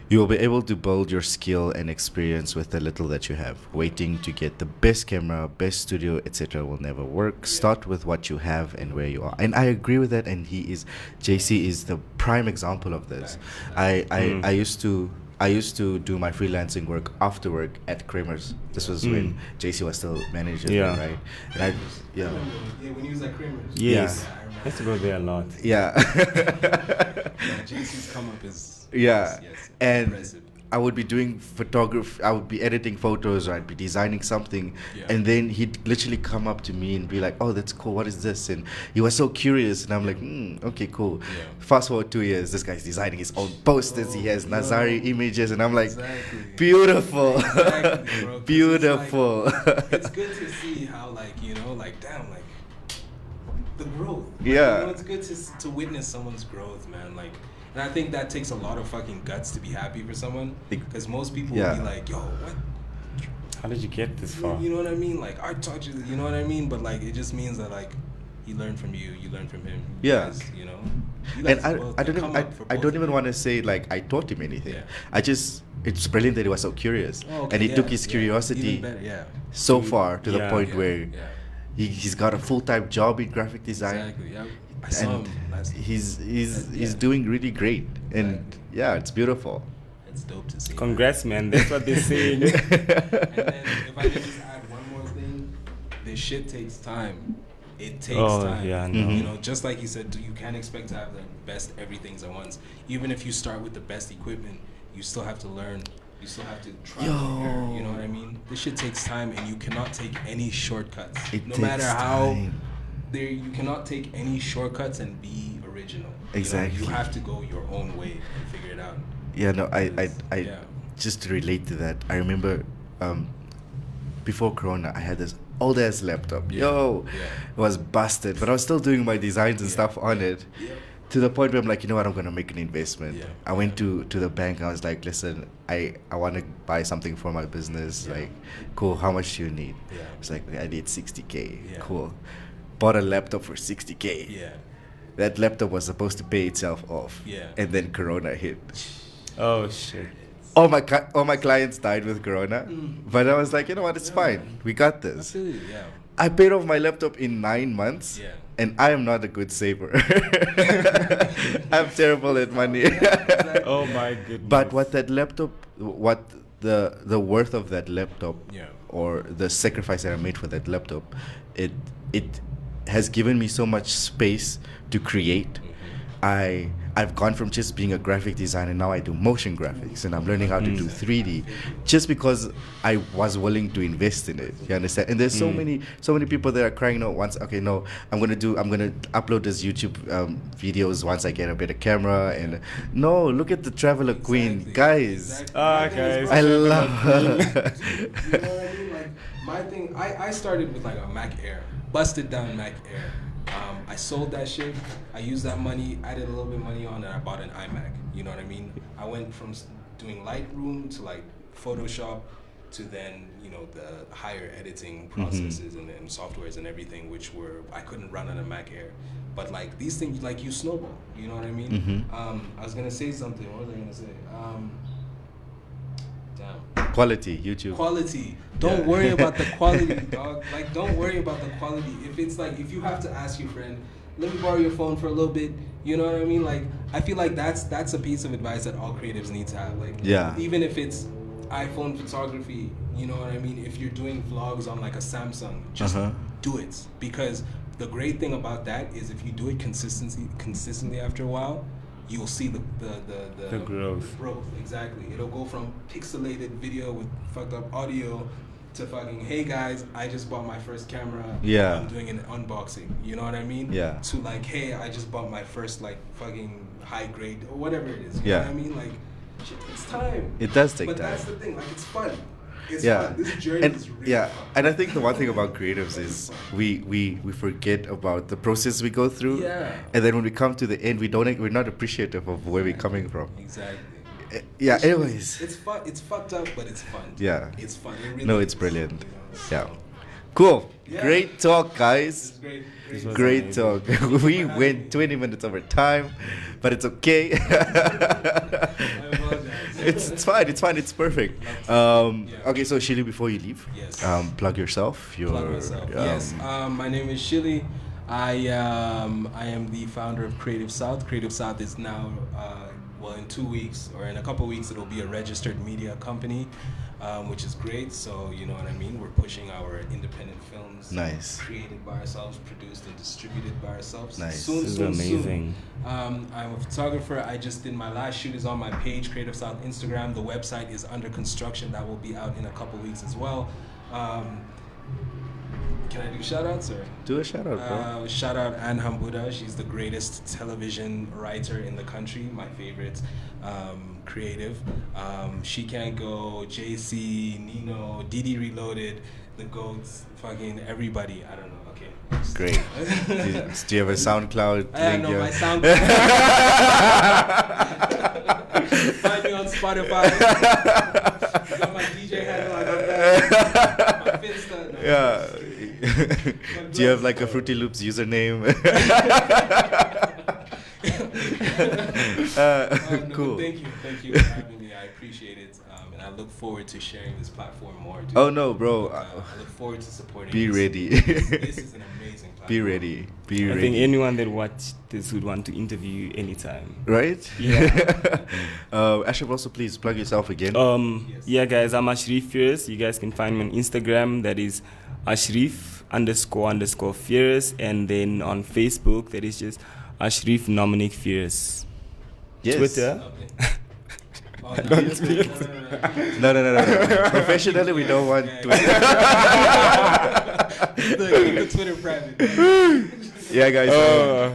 You will be able to build your skill and experience with the little that you have. Waiting to get the best camera, best studio, etc. will never work. Start with what you have and where you are. And I agree with that, and JC is the prime example of this. I used to do my freelancing work after work at Kramer's. This was when JC was still manager, right? And Yeah, when he was at Kramer's. Yes. Yeah, I remember. I used to go there a lot. Yeah. Yeah, JC's come up is Yeah, yes, and impressive. I would be doing photography. I would be editing photos, or I'd be designing something, Yeah. and then he'd literally come up to me and be like, "Oh, that's cool. What is this?" And he was so curious, and I'm like, "Okay, cool." Yeah. Fast forward 2 years, this guy's designing his own posters. He has Nazari images, and I'm like, Exactly. "Beautiful, Exactly, bro, 'cause beautiful." It's good to see how, like, you know, like, damn, like, the growth. Like, Yeah. You know, it's good to witness someone's growth, man. Like, and I think that takes a lot of fucking guts to be happy for someone, because most people will be like, yo, what? How did you get this far? You know what I mean? Like, I taught you, you know what I mean? But, like, it just means that, like, he learned from you, you learned from him. You Yeah. guys, you know? You And guys both I don't come even up for I both don't of even you. want to say like I taught him anything. Yeah. It's brilliant that he was so curious, Oh, okay, and he yeah, took his yeah. curiosity Even better, yeah. so far to the Yeah. point Yeah, where yeah. he's got a full-time job in graphic design. Exactly, yeah. I saw And him last he's yeah. doing really great, and Exactly. yeah, it's beautiful. It's dope to see. Congrats, man. That's what they're saying. And then if I could just add one more thing, this shit takes time. It takes time. Yeah, no. Mhm. You know, just like you said, you can't expect to have the best everything's at once. Even if you start with the best equipment, you still have to learn. You still have to try and error. You know what I mean? This shit takes time, and you cannot take any shortcuts. It no takes matter how time. you cannot take any shortcuts and be original. Exactly. You have to go your own way and figure it out. Yeah, no, I Yeah. just to relate to that, I remember before Corona, I had this old ass laptop. Yo, Yeah. it was busted, but I was still doing my designs and stuff on it. Yeah. To the point where I'm like, you know what, I'm gonna make an investment. Yeah. I went to the bank. I was like, listen, I want to buy something for my business. Yeah. Like, cool. How much do you need? Yeah. It's like, I need 60K. Yeah. Cool. Bought a laptop for 60K. Yeah. That laptop was supposed to pay itself off. Yeah. And then Corona hit. Oh, shit. All my clients died with Corona, but I was like, you know what, it's fine. We got this. Absolutely, yeah. I paid off my laptop in 9 months, Yeah. and I am not a good saver. I'm terrible at money. Oh, my goodness. But what that laptop, what the worth of that laptop, Yeah. or the sacrifice that I made for that laptop, it has given me so much space to create. I've gone from just being a graphic designer, now I do motion graphics, and I'm learning how to do 3D, just because I was willing to invest in it. You understand? And there's so many people that are crying out once. Okay, no, I'm gonna upload this YouTube videos once I get a better camera. And no, look at the Traveler Queen, Exactly. guys. Exactly. Ah, My thing is, guys. bro, I love her. you know what I mean? Like, my thing, I started with like a Mac Air, busted down Mac Air. I sold that shit. I used that money, added a little bit of money on, and I bought an iMac. You know what I mean? I went from doing Lightroom to like Photoshop to then, you know, the higher editing processes and softwares and everything, which I couldn't run on a Mac Air. But like these things, like you snowball. You know what I mean? I was gonna say something. What was I gonna say? Damn. Quality, YouTube. Quality. Don't worry about the quality, dog. Like, don't worry about the quality. If it's like, if you have to ask your friend, let me borrow your phone for a little bit, you know what I mean? Like, I feel like that's a piece of advice that all creatives need to have. Like, Yeah. even if it's iPhone photography, you know what I mean? If you're doing vlogs on like a Samsung, just do it. Because the great thing about that is if you do it consistently after a while, you'll see the growth. Growth, exactly. It'll go from pixelated video with fucked up audio to fucking, hey guys, I just bought my first camera. Yeah. I'm doing an unboxing. You know what I mean? Yeah. To like, hey, I just bought my first like fucking high grade or whatever it is. You Yeah. know what I mean? Like, shit takes time. It does take but time. that's the thing. Like, it's fun. It's Yeah. fun. This journey And is really yeah, fun. and I think the one thing about creatives is we forget about the process we go through. Yeah. And then when we come to the end, we're not appreciative of where we're coming from. Exactly. Yeah, anyways. It's fun. It's fucked up, but it's fun. Yeah. It's fun. It really No, it's is, brilliant. you know, Yeah. so. Cool. Yeah. Great talk, It's guys. great. This was Great amazing. talk. We went 20 minutes over time, but it's okay. I apologize. It's fine. It's fine. It's perfect. Okay, so Shili, before you leave, Yes. plug yourself. Plug myself. Yes. My name is Shili. I am the founder of Creative South. Creative South is now, in 2 weeks or in a couple weeks, it'll be a registered media company, which is great. So, you know what I mean? We're pushing our independent films. Nice. Created by ourselves, produced and distributed by ourselves. Nice. Soon, This is soon, amazing. soon. I'm a photographer. I just did my last shoot is on my page, Creative South Instagram. The website is under construction. That will be out in a couple weeks as well. Can I do shout outs or? Do a shout out, bro. Shout out Anne Hambuda. She's the greatest television writer in the country. My favorite creative. She Can't Go, JC, Nino, Didi Reloaded, The Goats, fucking everybody. I don't know. Okay. Great. Do you have a SoundCloud I link? know here? my sound. Find me on Spotify. Got my DJ handle. I got that. My Finsta. No, Yeah. Do you have like a Fruity Loops username? No, Cool. Thank you for having me. I appreciate it, and I look forward to sharing this platform more. Dude. Oh no, bro. I look forward to supporting. Be this. ready. This is an amazing platform. Be ready. Be I ready. think anyone that watched this would want to interview you anytime. Right? Yeah. Ashraf, also please plug yourself again. Yes. Yeah, guys, I'm Ashrif Fierce. You guys can find me on Instagram. That is Ashrif__Fierce. And then on Facebook, that is just Ashrif Nominic Fierce. Yes. Twitter. Lovely. No. Professionally, we don't want Yeah, Twitter. Keep the Twitter private. Yeah, guys.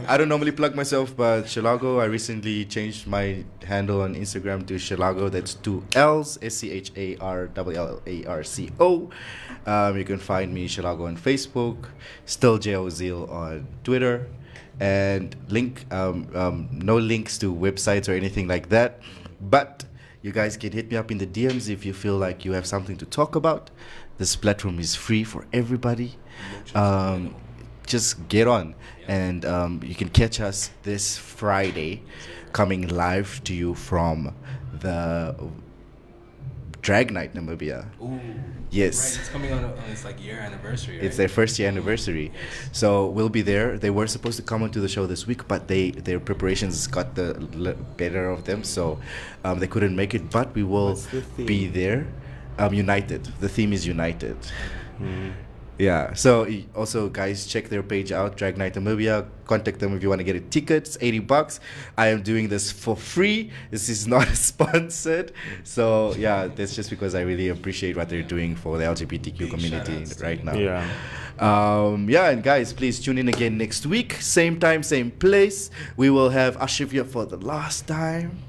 I don't normally plug myself, but Scharlarco, I recently changed my handle on Instagram to Scharlarco. That's 2 L's, SCHARLLARCO. You can find me Scharlarco on Facebook, still JOZeal on Twitter, and no links to websites or anything like that. But you guys can hit me up in the DMs if you feel like you have something to talk about. This platform is free for everybody. Just get on, and you can catch us this Friday, coming live to you from the Drag Night Namibia. Ooh. Yes. Right, it's coming on its like year anniversary. Right? It's their first year anniversary, so we'll be there. They were supposed to come onto the show this week, but their preparations got the better of them, so they couldn't make it. But we will What's the theme? be there. United. The theme is United. Yeah. So also, guys, check their page out, Drag Night Namibia. Contact them if you want to get a ticket. It's $80. I am doing this for free. This is not sponsored. So yeah, that's just because I really appreciate what they're doing for the LGBTQ Big community shout-outs to right you. now. Yeah. Yeah, and guys, please tune in again next week, same time, same place. We will have Ashraf here for the last time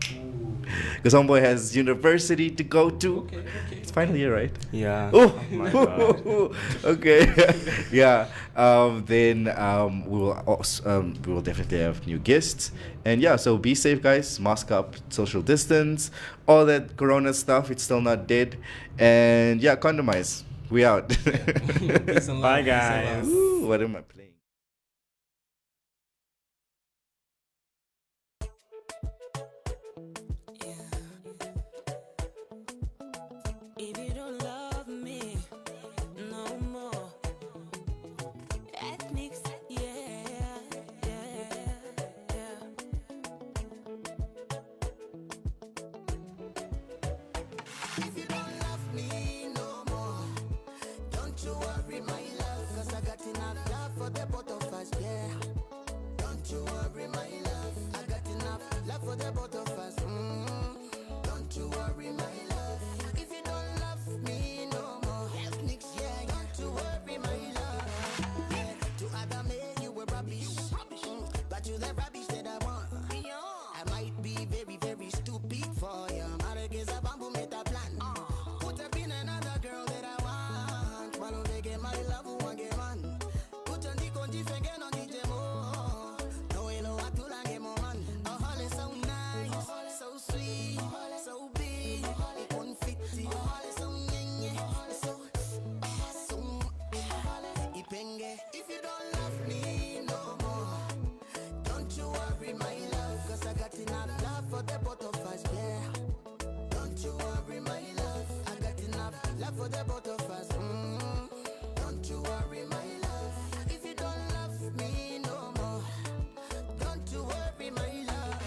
because homeboy has university to go to. Okay. It's final year, right? Yeah. Oh, my God. okay. Yeah. Then we will definitely have new guests, and yeah. So be safe, guys. Mask up, social distance, all that Corona stuff. It's still not dead, and yeah, condomize. We out. Peace and love. Bye, Peace and guys. love. Ooh, what am I playing? If If you don't love me no more, don't you worry, my love, 'cause I got enough love for the both of us, yeah. Don't you worry, my love, I got enough love for the both of us. Don't you worry, my love. If you don't love me no more, yeah, don't you worry, my love. Yeah, to other men you were rubbish, but you the rubbish that I want. I might be very, very stupid for you. Marriage a bamboo made a plan. Put up in another girl that I want. One of get my love, who want get man. Put on the conji fenge no DJ mo. No way no what to lang more man. Oh, all is so nice, so sweet, so big. It won't fit it. So nye, so ipenge. If you don't love me no more, don't you worry, my love, 'cause I got enough love for the both of us, yeah. Don't you worry, my love, I got enough love for the both of us. Don't you worry, my love. If you don't love me no more, don't you worry, my love.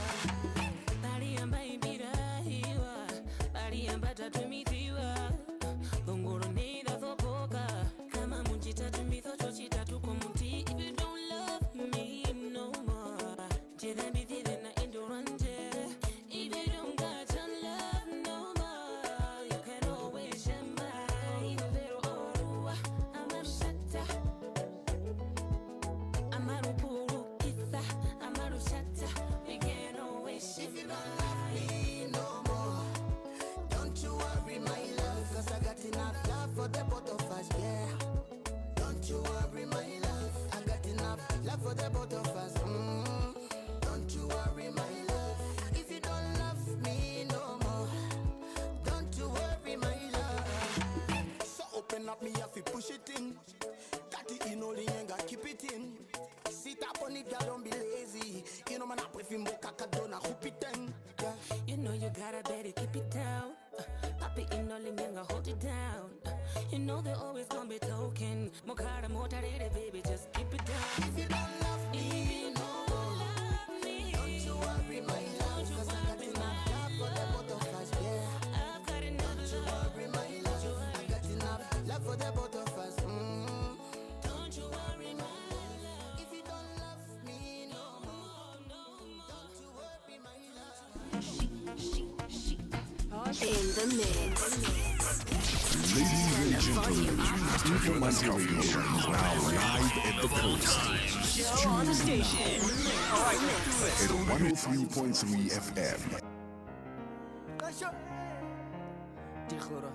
Bari amba ibira hiwa, bari amba tatumitiwa. Gongoro neida thopoka, kama munjita tumitho chochita tuko muti. If you don't love me no more, jeda bidide na endurance. If you don't got your love no more, you can always share mine. Vero orua, amarushata, amarupuru kitha, amarushata, we can always share. If you don't love me no more, don't you worry, my love, 'cause I got enough love for the both of us, yeah. Don't you worry, my love, I got enough love for the both of us. Don't you worry, my love. If you don't love me no more, don't you worry, my love. So open up me if you push it in. Got it in only and got keep it in. Sit up on it, girl, don't be lazy. You know man, I put him book a dona hoop it in. Yeah. You know you gotta better keep it down. Pop it in all and hold it down. You know they always gonna be talking. Mokara motarere, baby, just keep it down. If you don't love me no more, don't you worry, my love, 'cause I got enough love for the both of us, yeah. I've got enough Don't you love. worry, my love, I got enough love for the both of us. Don't you worry, my love. If you don't love me no more, don't you worry, my love. In the mix. Ladies and gentlemen, Information Radio is now live at the coast. On the station. All right, let's do it. At 103.3 FM. Dikhora,